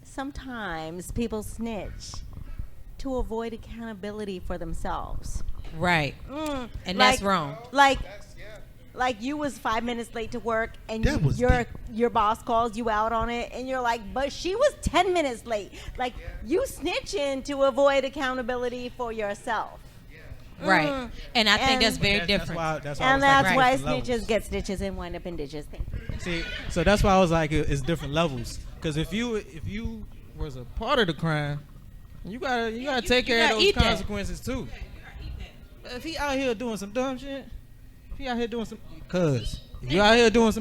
Sometimes people snitch to avoid accountability for themselves.
Right. And that's wrong.
Like you was 5 minutes late to work, and
That was
your boss calls you out on it, and you're like, but she was 10 minutes late. Like you snitching to avoid accountability for yourself.
Right. And I think that's very different.
That's
I was
why
like, different levels.
snitches get stitches and wind up in ditches. Thank you.
See, so that's why I was like, it's different levels. Because if you was a part of the crime, you gotta take care of those
eat that.
consequences too. But if he out here doing some dumb shit, if you out here doing some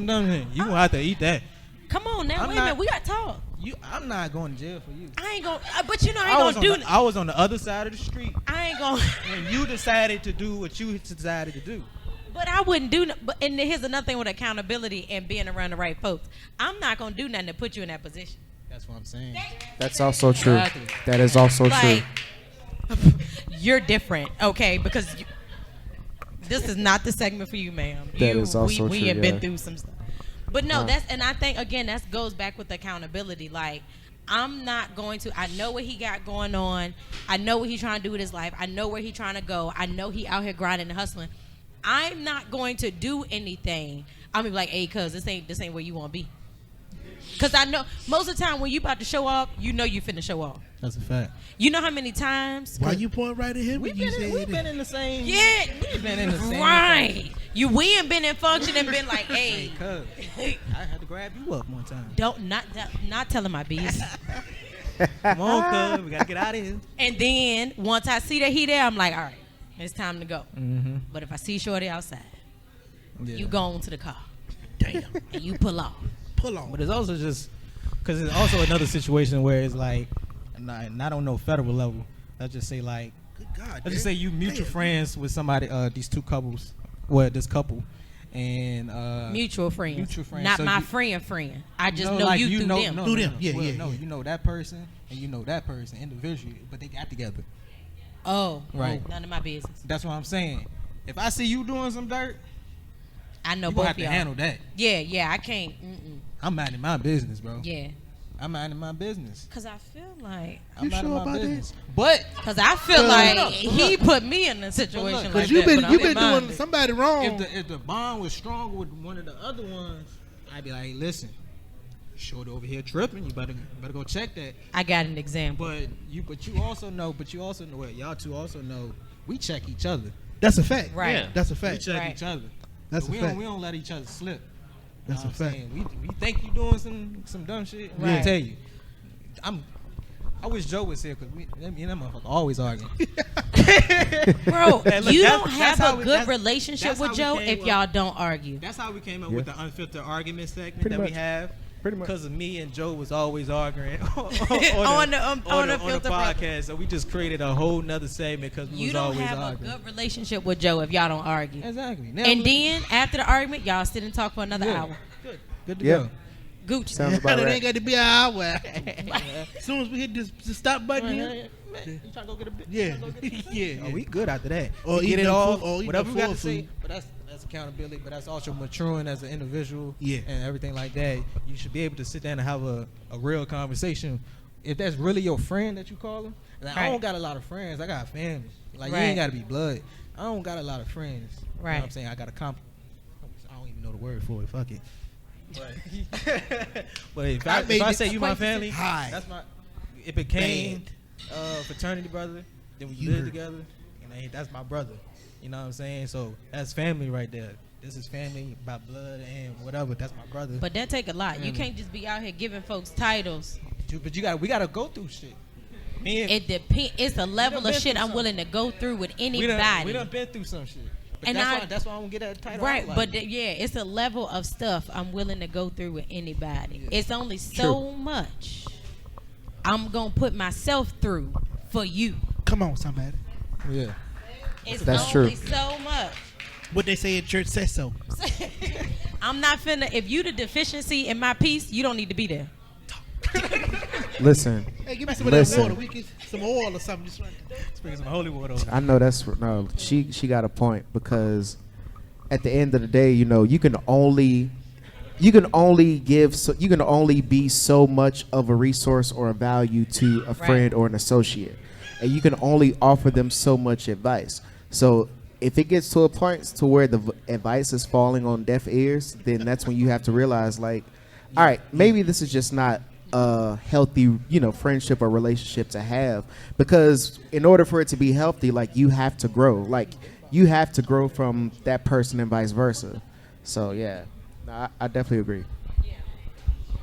dumb shit, you gonna have to eat that.
Come on now, wait a minute. We got to talk.
I'm not going to jail for you.
I ain't going to, but I ain't going to do
I was on the other side of the street.
I ain't going
when you decided to do what you decided to do.
But I wouldn't do and here's another thing with accountability and being around the right folks. I'm not going to do nothing to put you in that position.
That's what I'm saying.
That's also true.
Exactly.
That is also true.
You're different, okay? Because this is not the segment for you, ma'am.
That is also
we
true,
have been
yeah.
through some stuff. But no, and I think again that goes back with accountability. Like I'm not going to. I know what he got going on. I know what he's trying to do with his life. I know where he's trying to go. I know he out here grinding and hustling. I'm not going to do anything. I'm gonna be like, hey, cuz this ain't where you want to be. Because I know most of the time when you about to show off, you know you finna show off.
That's a fact.
You know how many times?
Why you point right at him?
We've been in the same.
Yeah,
we've been in the same.
Right. We ain't been in function and been like, hey.
Cuz, I had to grab you up one time.
Don't not telling my business.
Come on, cuz, we gotta get out of here.
And then once I see that he there, I'm like, all right, it's time to go.
Mm-hmm.
But if I see Shorty outside,
Yeah.
you go on to the car.
Damn.
And you pull off.
Pull on.
But it's also just because it's also another situation where it's like, not on no federal level. Let's just say like,
Good God.
let's just say you mutual friends with somebody, these two couples, this couple, and
Mutual friends.
Mutual friends.
Not
So
my
you-
friend. I just
no,
know
like,
you through them.
No,
Through
no,
them.
no.
Yeah,
Well,
yeah,
no,
yeah.
you know that person and you know that person individually, but they got together.
Oh,
Right.
None of my business.
That's what I'm saying. If I see you doing some dirt,
I know
you
both
gonna have
of
to
y'all.
handle that.
Yeah, I can't.
I'm minding my business, bro.
Yeah.
I'm minding my business.
Cause I feel like.
I'm
You
minding
sure
my
about
business. But
Cause I feel like he put me in a situation like
Because
that.
you've been
but I'm
doing
minded.
somebody wrong.
if the bond was strong with one of the other ones, I'd be like, hey, listen, Shorty over here tripping. You better go check that.
I got an example.
But you also know, well, y'all two also know we check each other.
That's a fact.
Right.
Yeah.
That's a
We
fact.
check
Right.
each other.
That's
So
a fact.
we don't let each other slip.
That's
Know
a
what I'm
fact.
saying? We think you doing some dumb shit.
Right.
I'll tell you. I wish Joe was here because me and that motherfucker always arguing.
Bro,
And look,
you
that's-
don't
that's
have
how
a
we-
good
that's-
relationship
that's
with
how we
Joe
came
if
up.
y'all don't argue.
That's how we came up
Yeah.
with the unfiltered argument segment
Pretty
that
much.
we have.
Pretty much.
Because of me and Joe was always arguing on
On the
the
Filter Brothers.
podcast. So we just created a whole nother segment because we
You
was
don't
always
have
arguing.
a good relationship with Joe if y'all don't argue.
Exactly. Now
And
we-
then after the argument, y'all sit and talk for another
Yeah.
hour.
good to
Yeah.
go.
Gucci.
Sounds about
It
right.
ain't got to be an hour. As soon as we hit this stop button here.
You trying to go get a bit?
Yeah. Yeah.
Oh, we good after that.
Or
We
eat
get it
the
all.
food- or eat
Whatever
the
we got to
food
say.
food.
But that's accountability. But that's also maturing as an individual.
Yeah.
And everything like that. You should be able to sit down and have a real conversation. If that's really your friend that you call him. Like, I
Right.
don't got a lot of friends. I got family. Like
Right.
you ain't got to be blood. I don't got a lot of friends. You know
Right.
what I'm saying? I got a I don't even know the word for it. Fuck it. But if
I
I
made it
say you my family,
high.
that's my. It became fraternity brother. Then we
You
lived
heard.
together, and hey, that's my brother. You know what I'm saying? So that's family right there. This is family by blood and whatever. That's my brother.
But that take a lot. You
Mhm.
can't just be out here giving folks titles.
But we gotta go through shit. Me and
It depends. It's a level
been
of shit
through
I'm willing to go through with
we
anybody.
done been through some shit. But
And
that's why I don't get that title.
Right,
out like
but
that.
yeah, it's a level of stuff I'm willing to go through with anybody. It's only so much I'm gonna put myself through for you.
Come on, somebody.
Yeah.
It's
That's
only
true.
so much.
What they say in church says so.
I'm not finna. If you the deficiency in my piece, you don't need to be there.
Listen,
Hey, give me some of that
Listen.
water. We get some oil or something. Just right there.
Let's bring some holy water over.
I know that's no. She got a point because at the end of the day, you know, you can only be so much of a resource or a value to a friend or an associate, and you can only offer them so much advice. So if it gets to a point to where the advice is falling on deaf ears, then that's when you have to realize, like, all right, maybe this is just not a healthy, friendship or relationship to have, because in order for it to be healthy, like, you have to grow. Like, you have to grow from that person and vice versa. So yeah, I definitely agree.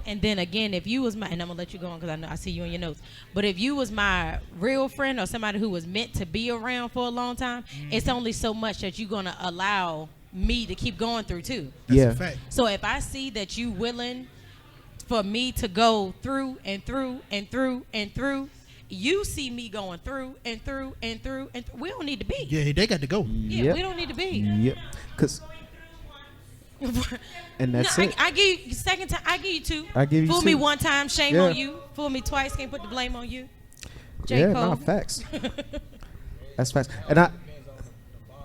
And then again, if you was my, and I'm gonna let you go on because I know I see you in your notes. But if you was my real friend or somebody who was meant to be around for a long time, it's only so much that you're gonna allow me to keep going through too.
Yeah.
That's a fact.
So if I see that you willing for me to go through and through and through and through, you see me going through and through and through and we don't need to be.
Yeah, they got to go.
Yeah,
Yep.
we don't need to be.
Yep. And that's
No,
it.
I give you second time. I give you two.
I give you
Fool
two.
me one time, shame
Yeah.
on you. Fool me twice, can't put the blame on you. J.
Yeah,
Cole.
no, facts. That's facts. And I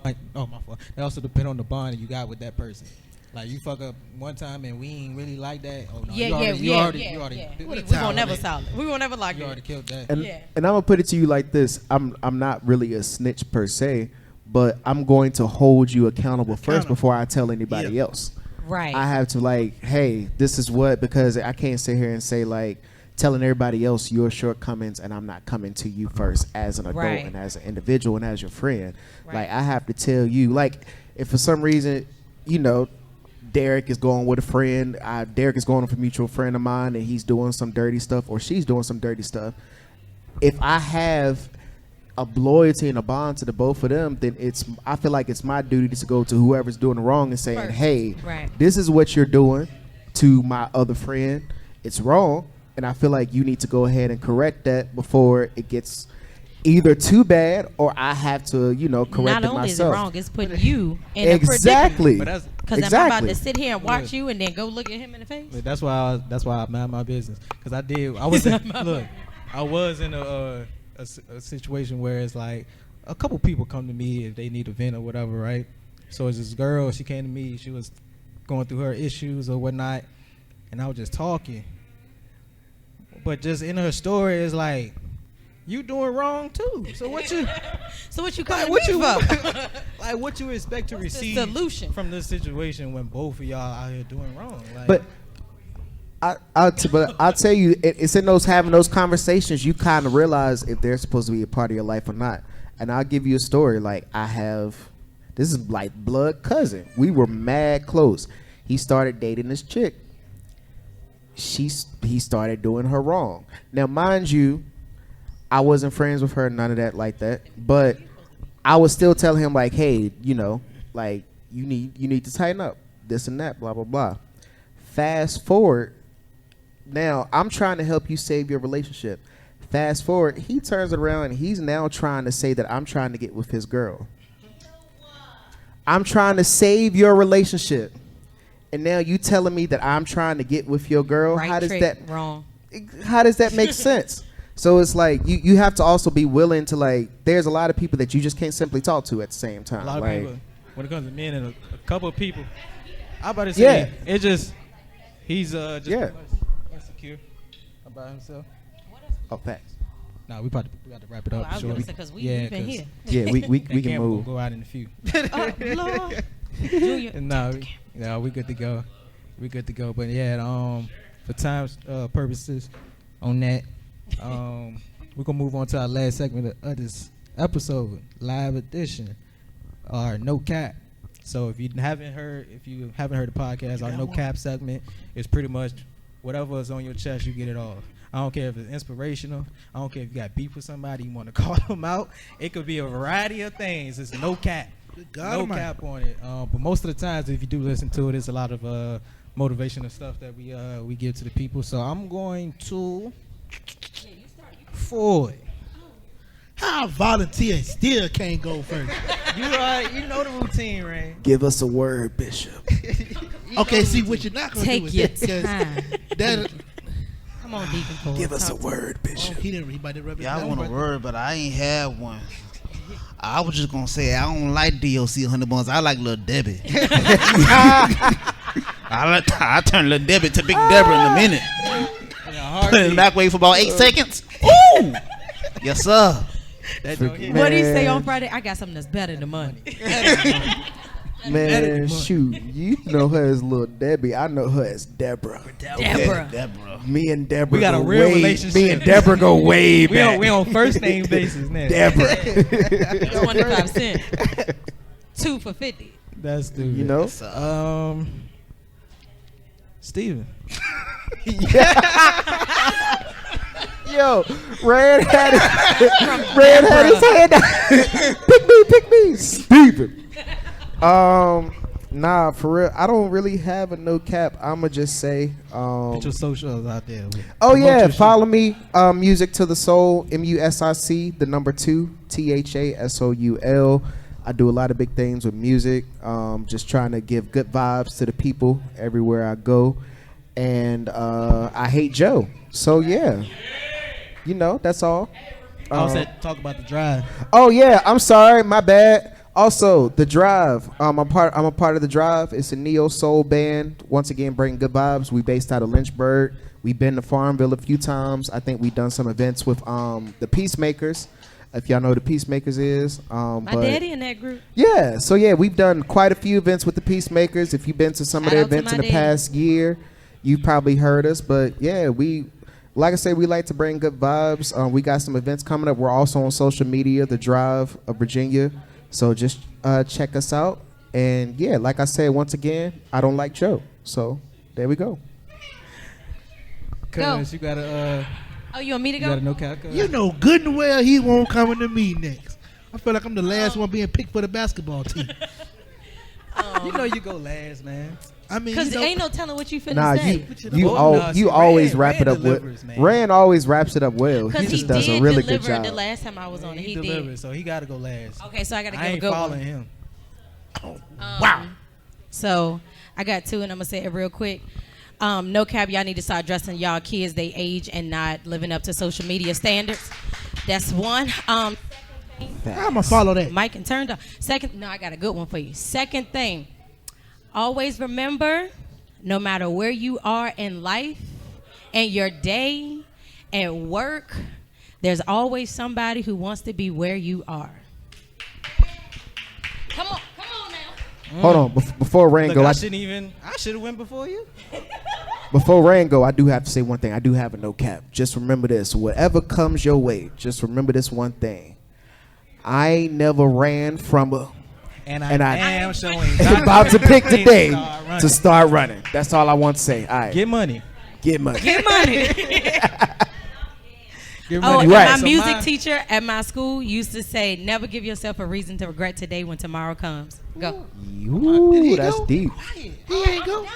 Like, oh my fault. It also depend on the bond that you got with that person. Like you fuck up one time and we ain't really like that. Oh no,
Yeah,
you already,
yeah.
we
We won't never solid. We won't never like
you
it.
already killed that.
and,
Yeah.
and I'm gonna put it to you like this. I'm not really a snitch per se, but I'm going to hold you accountable first before I tell anybody else.
Right.
I have to like, hey, this is what, because I can't sit here and say like telling everybody else your shortcomings and I'm not coming to you first as an adult
Right.
and as an individual and as your friend.
Right.
Like I have to tell you, like if for some reason, you know, Derek is going with a friend, Derek is going with a mutual friend of mine and he's doing some dirty stuff or she's doing some dirty stuff. If I have a loyalty and a bond to the both of them, then I feel like it's my duty to go to whoever's doing the wrong and saying,
First.
hey,
Right.
this is what you're doing to my other friend. It's wrong. And I feel like you need to go ahead and correct that before it gets either too bad or I have to, you know, correct
Not
it
only is it
myself.
wrong, it's putting you in
Exactly.
a predicament. Because am I
Exactly.
about to sit here and watch you and then go look at him in the face?
But that's why I mind my business. Because I was in a situation where it's like a couple people come to me if they need a vent or whatever, right? So it's this girl, she came to me, she was going through her issues or whatnot, and I was just talking. But just in her story, it's like, you doing wrong too. So what you
coming
what
to
you
me for?
like what you expect to
What's the
receive
solution
from this situation when both of y'all out here doing wrong? Like,
But I'll tell you, it's in having those conversations you kind of realize if they're supposed to be a part of your life or not. And I'll give you a story. Like this is like blood cousin. We were mad close. He started dating this chick. He started doing her wrong. Now, mind you, I wasn't friends with her, none of that like that. But I was still telling him like, hey, you know, like you need to tighten up, this and that, blah blah blah. Fast forward. Now, I'm trying to help you save your relationship. Fast forward, he turns it around and he's now trying to say that I'm trying to get with his girl. I'm trying to save your relationship. And now you telling me that I'm trying to get with your girl?
Right
How does
trick,
that
wrong?
How does that make sense? So it's like you have to also be willing to like. There's a lot of people that you just can't simply talk to at the same time.
a lot of
like,
people, when it comes to men and a couple of people, I'm about to say, it just, he's just insecure about himself.
Oh, facts.
Nah, we got to wrap it up.
I was
shortly.
gonna say, 'cause we been here.
Yeah, we can
Cam
move.
will go out in a few.
Oh, Lord. Junior.
No, we good to go. We good to go. But yeah, for time's purposes, on that, we're gonna move on to our last segment of this episode, live edition, our no cap. So if you haven't heard the podcast, our no cap segment is pretty much whatever is on your chest, you get it off. I don't care if it's inspirational. I don't care if you got beef with somebody, you want to call them out. It could be a variety of things. It's no cap. No cap on it. But most of the times, if you do listen to it, it's a lot of motivational stuff that we give to the people. So I'm going to Floyd.
How I volunteer and still can't go first.
You know the routine, Ray.
Give us a word, Bishop.
Okay, see what you're not gonna
Take
do is
your
that, 'cause that.
Come on, Deacon Floyd.
Give us a
Talk to
word, Bishop.
He might have rubbed it
Yeah, I
down,
want a
brother.
word, but I ain't have one. I was just gonna say I don't like DOC 100 buns. I like Lil Debbie. I turn Lil Debbie to Big Deborah in a minute. Put it in the back way for about 8 seconds. Ooh, yes sir.
What did he say on Friday? I got something that's better than money.
Man, shoot, you know her as Lil Debbie. I know her as Deborah.
Deborah.
Me and Deborah.
We got a
go
real
way,
relationship.
Me and Deborah go way back.
We on first name basis now.
Deborah.
25 cents. 2 for 50.
That's stupid.
You know?
Steven.
Yo, Red had his hand down. Pick me, Steven. Nah, for real, I don't really have a no cap. I'ma just say,
Put your socials out there.
oh yeah, follow me, Music to the Soul, MUSIC, the number 2, THASOUL. I do a lot of big things with music. Just trying to give good vibes to the people everywhere I go, and I hate Joe. So yeah, you know that's all.
I was at talk about the drive.
Oh yeah, I'm sorry, my bad. Also, the Drive. I'm a part of the Drive. It's a neo soul band. Once again, bringing good vibes. We based out of Lynchburg. We've been to Farmville a few times. I think we've done some events with the Peacemakers. if y'all know who the Peacemakers is.
My daddy in that group.
Yeah, so yeah, we've done quite a few events with the Peacemakers. If you've been to some of
Shout
their
out to
events
my
in the
daddy.
past year, you've probably heard us. But yeah, like I say, we like to bring good vibes. We got some events coming up. We're also on social media, The Drive of Virginia. So just check us out. And yeah, like I said, once again, I don't like Joe. So there we go.
Go.
Cuz you gotta
Oh, you want me to
you
go?
gotta no cap.
You know good and well he won't come to me next. I feel like I'm the last one being picked for the basketball team.
You know you go last, man.
I mean,
Because
you know,
ain't no telling what you finna
Nah,
say.
you always wrap it up
delivers,
with.
man.
Rand always wraps it up well.
Because
He
he
just does a
did
really good
deliver
job.
the last time I was on it. He
delivered,
did.
so he gotta go last.
Okay, so I gotta
I
give a
ain't
good
following
one.
him.
Wow. So I got two, and I'm gonna say it real quick. No cap, y'all need to start dressing y'all kids they age and not living up to social media standards. That's one.
I'm gonna follow that.
Mike and turned on. Second, no, I got a good one for you. Second thing, always remember, no matter where you are in life and your day and work, there's always somebody who wants to be where you are. Come on now.
Hold on, before Rand
Look,
go,
I should have went before you.
before Rand go, I do have to say one thing. I do have a no cap. Just remember this: whatever comes your way, just remember this one thing. I ain't never ran from a.
And
I
am showing.
about to pick the day to start running. That's all I want to say. All right.
Get money.
Get money.
Get money.
Get
Oh,
money.
and
Right.
my
So
music teacher at my school used to say, never give yourself a reason to regret today when tomorrow comes. Go.
Ooh, that's deep.
He ain't go.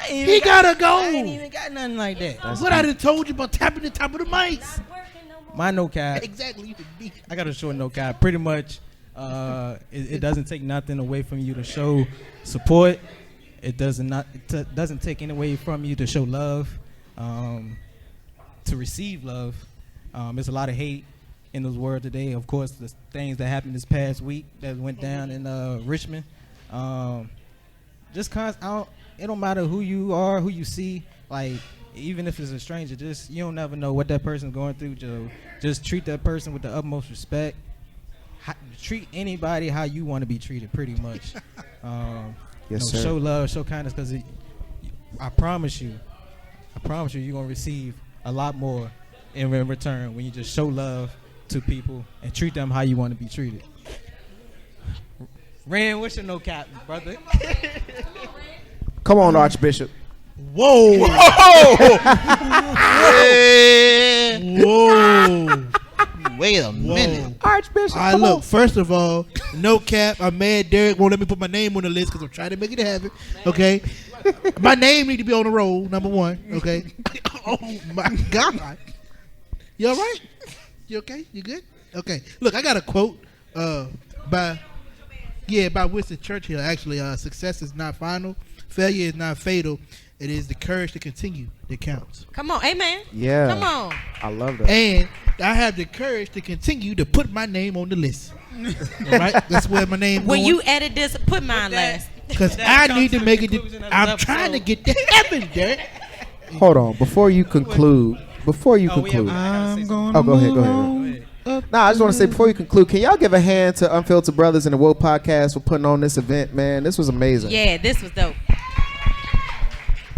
He
He gotta go.
I ain't even got nothing like that.
What I done told you about tapping the top of the mics.
My no cap.
Exactly. You can be.
I got a short no cap. Pretty much, it doesn't take nothing away from you to show support. It doesn't take any away from you to show love, to receive love. There's a lot of hate in this world today. Of course, the things that happened this past week that went down in Richmond. It don't matter who you are, who you see. Like, even if it's a stranger, you don't never know what that person's going through. Just treat that person with the utmost respect. Treat anybody how you want to be treated, pretty much.
Yes, sir.
Show love, show kindness, because I promise you, you're gonna receive a lot more in return when you just show love to people and treat them how you want to be treated. Rand, what's your no cap, brother?
Come on, Archbishop.
Whoa. Whoa.
Wait a minute.
Archbishop.
All right,
come
look.
on.
First of all, no cap. I'm mad. Derek won't let me put my name on the list because I'm trying to make it happen. Okay, my name need to be on the roll. Number one. Okay. Oh my God. You all right? You okay? You good? Okay. Look, I got a quote by Winston Churchill. Actually, success is not final. Failure is not fatal. It is the courage to continue that counts.
Come on. Amen.
Yeah.
Come on.
I love that.
And I have the courage to continue to put my name on the list. All right? That's where my name
When
going.
you edit this, put mine last.
Because I need to make it. I'm trying to get to heaven, Derek.
Hold on, before you conclude.
I'm going
Oh, go ahead. Nah, I just want to say before you conclude, can y'all give a hand to Unfiltered Brothers and the Woke Podcast for putting on this event, man? This was amazing.
Yeah, this was dope.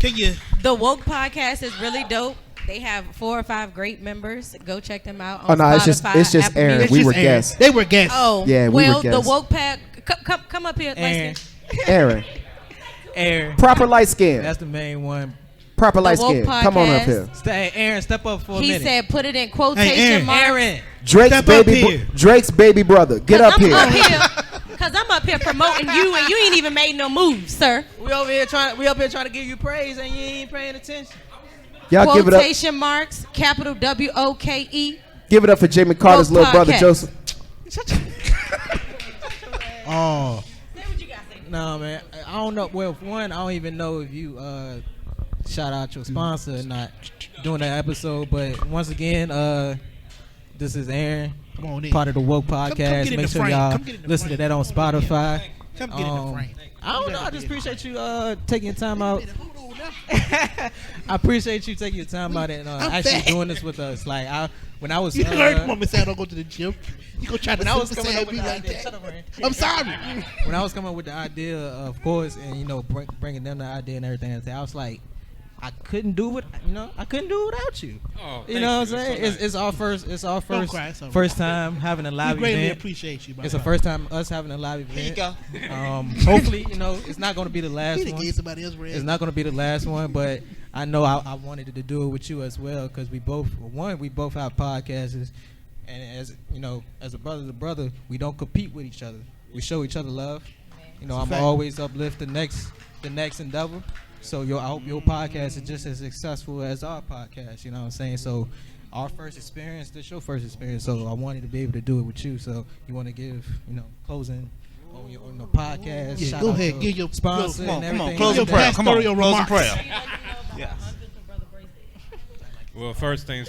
Can you?
The Woke Podcast is really dope. They have 4 or 5 great members. Go check them out on
Oh no,
Spotify,
it's just
Apple
Aaron.
Music.
We were
Aaron.
guests.
They were guests.
Oh,
Yeah, we
well,
were
the
guests.
Woke Pack. Come up here,
Aaron.
Aaron,
Aaron.
proper light skin.
That's the main one.
Proper light
Woke
skin. Come on up here.
Aaron, step up for a
He
minute.
said, put it in quotation
Aaron.
marks.
Aaron.
Drake's baby brother. Get up here.
Because I'm up here promoting you, and you ain't even made no moves, sir.
We up here trying to give you praise, and you ain't paying attention.
Y'all give it up.
Quotation marks, capital WOKE.
Give it up for Jamie Carter's
Woke
little brother
Podcast.
Joseph.
Oh.
No, man. I don't know. Well, for one, I don't even know if you shout out your sponsor or not during that episode. But once again, this is Aaron,
Come on in.
part of the Woke
Come
Podcast.
get in
Make
the
sure
frame.
y'all
Come get in the
listen
frame.
to that on Spotify.
Come get in the frame.
I don't know. I just appreciate you taking your time out I appreciate you taking your time out and actually doing this with us. Like when I was
You heard Mama say I don't go to the gym. You go try to
when I was
say
coming up with
me
the
like
idea,
that. I'm sorry.
When I was coming up with the idea, of course, and bringing them the idea and everything, I was like, I couldn't do it. I couldn't do it without you.
Oh,
you know what I'm saying?
So nice.
It's our first. It's our
Don't
first.
cry, it's all right.
First time having a live
We greatly
event.
appreciate you.
It's the first time us having a live event.
Here you go.
Hopefully, it's not going to be the last
He done
one.
gave somebody else red.
It's not going to be the last one, but I know I wanted to do it with you as well because we both have podcasts, and as a brother to brother, we don't compete with each other. We show each other love. I'm
fact.
always uplift the next endeavor. So I hope your podcast is just as successful as our podcast. You know what I'm saying? So our first experience, this your first experience. So I wanted to be able to do it with you. So you want to give closing on the podcast?
Yeah,
shout
go
out
ahead,
to
give your
sponsor and
come on,
everything.
close
your
in prayer. Come on,
pastoral
close in
remarks.
prayer. Yes.
Well, first things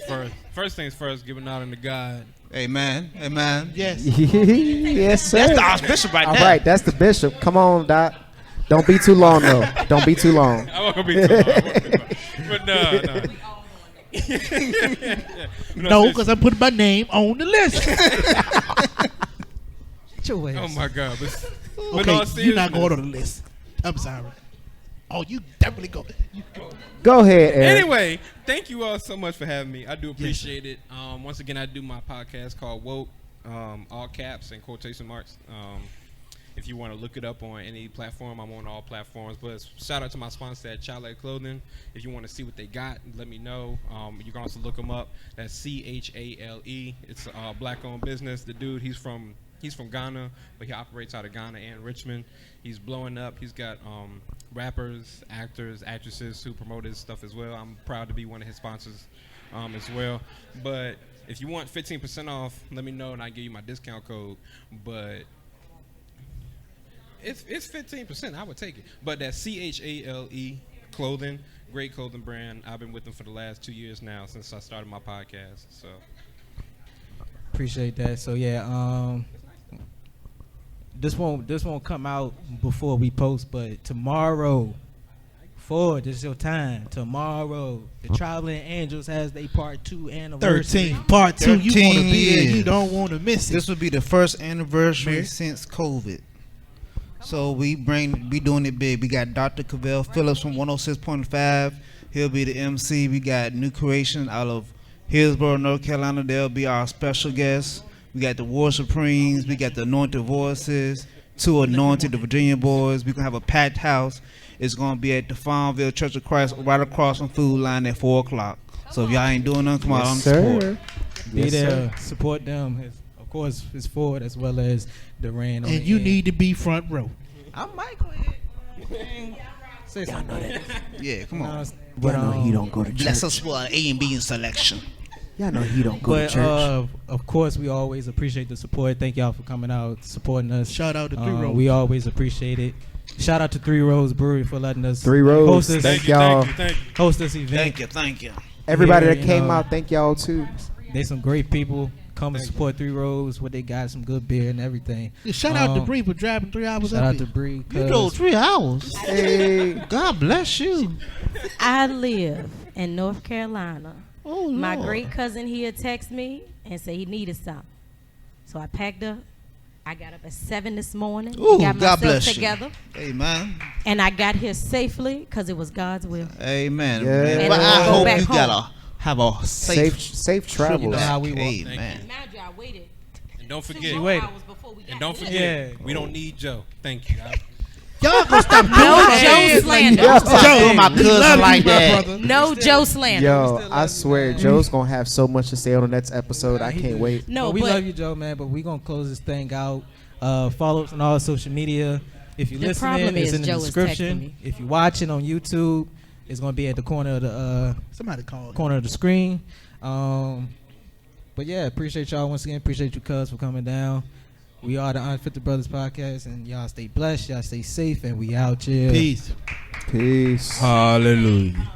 first, giving out unto God.
Amen. Amen.
Yes.
Yes, sir.
That's the archbishop right
All
there.
right, that's the bishop. Come on, Doc. Don't be too long, though. Don't be too long.
I won't be too long. But no.
No, because I'm putting my name on the list.
Get your ass.
Oh my God! But
Okay,
no,
you're not going on the list. I'm sorry. Oh, you definitely go.
Go ahead, Eric.
Anyway, thank you all so much for having me. I do appreciate it. Once again, I do my podcast called Woke, all caps and quotation marks. If you want to look it up on any platform, I'm on all platforms. But shout out to my sponsor at Chale Clothing. If you want to see what they got, let me know. You can also look them up. That's CHALE. It's a black-owned business. The dude, he's from Ghana, but he operates out of Ghana and Richmond. He's blowing up. He's got rappers, actors, actresses who promote his stuff as well. I'm proud to be one of his sponsors as well. But if you want 15% off, let me know and I'll give you my discount code. But it's 15%. I would take it. But that's CHALE Clothing, great clothing brand. I've been with them for the last 2 years now since I started my podcast. So
Appreciate that. So yeah, this won't come out before we post, but tomorrow, this is your time. Tomorrow, the Traveling Angels has their part 2 anniversary.
13, part 2. You want to be there.
years.
You don't want to miss it.
This will be the first anniversary
Man.
since COVID. So we doing it big. We got Dr. Cavell Phillips from 106.5. He'll be the MC. We got New Creation out of Hillsborough, North Carolina. They'll be our special guests. We got the War Supremes. We got the Anointed Voices. 2 Anointed, the Virginia Boys. We're going to have a packed house. It's going to be at the Farmville Church of Christ right across from Food Line at 4 o'clock. So if y'all ain't doing nothing, come out on support.
Be there, support them. Of course, it's Ford as well as Duran.
And you need to be front row.
I'm Michael. Say something.
Yeah, come on.
But
Y'all know he don't go to church.
Bless us for an A and B in selection.
Y'all know he don't go to
But
church.
of course, we always appreciate the support. Thank y'all for coming out, supporting us.
Shout out to 3 Rows.
We always appreciate it. Shout out to 3 Rows Brewery for letting us
3 Rows.
host this,
Thank y'all.
host this event.
Thank you.
Everybody
here,
that
you
came
know.
out, thank y'all too.
They some great people. Come and support 3 Rows. What they got, some good beer and everything.
Yeah, shout out to Bree for driving 3 hours
Shout
up
out
here.
to Bree.
You drove 3 hours.
Hey,
God bless you.
I live in North Carolina.
Oh,
My
Lord.
great cousin here text me and said he needed something. So I packed up. I got up at 7 this morning.
Ooh,
got
God
myself
bless
together.
you. Amen.
And I got here safely because it was God's will.
Amen.
Yeah.
And
But
we'll
I
go
hope
back
you
home.
gotta have a
safe
trip
travels.
You know how we walk.
Amen.
Mind you, I waited
and don't
2
forget.
more
waited.
hours before we got
And don't
here.
forget,
Yeah.
we don't need Joe. Thank you.
Y'all gonna stop doing
No
that.
Joe slander.
Yo.
Stop doing my
we
cousin
love
like
you, my
that.
brother.
No Joe slander.
Yo, I swear, Joe's gonna have so much to say on the next episode. I can't wait.
No,
we
but
love you, Joe, man. But we gonna close this thing out. Follow us on all social media. If you're
The
listening,
problem
it's
is
in the
Joe is texting
description.
me.
If you're watching on YouTube, it's gonna be at the corner of the
Somebody called.
corner of the screen. But yeah, appreciate y'all once again. Appreciate you, cuz, for coming down. We are the Unfiltered Brothers podcast, and y'all stay blessed, y'all stay safe, and we out here.
Peace.
Peace.
Hallelujah.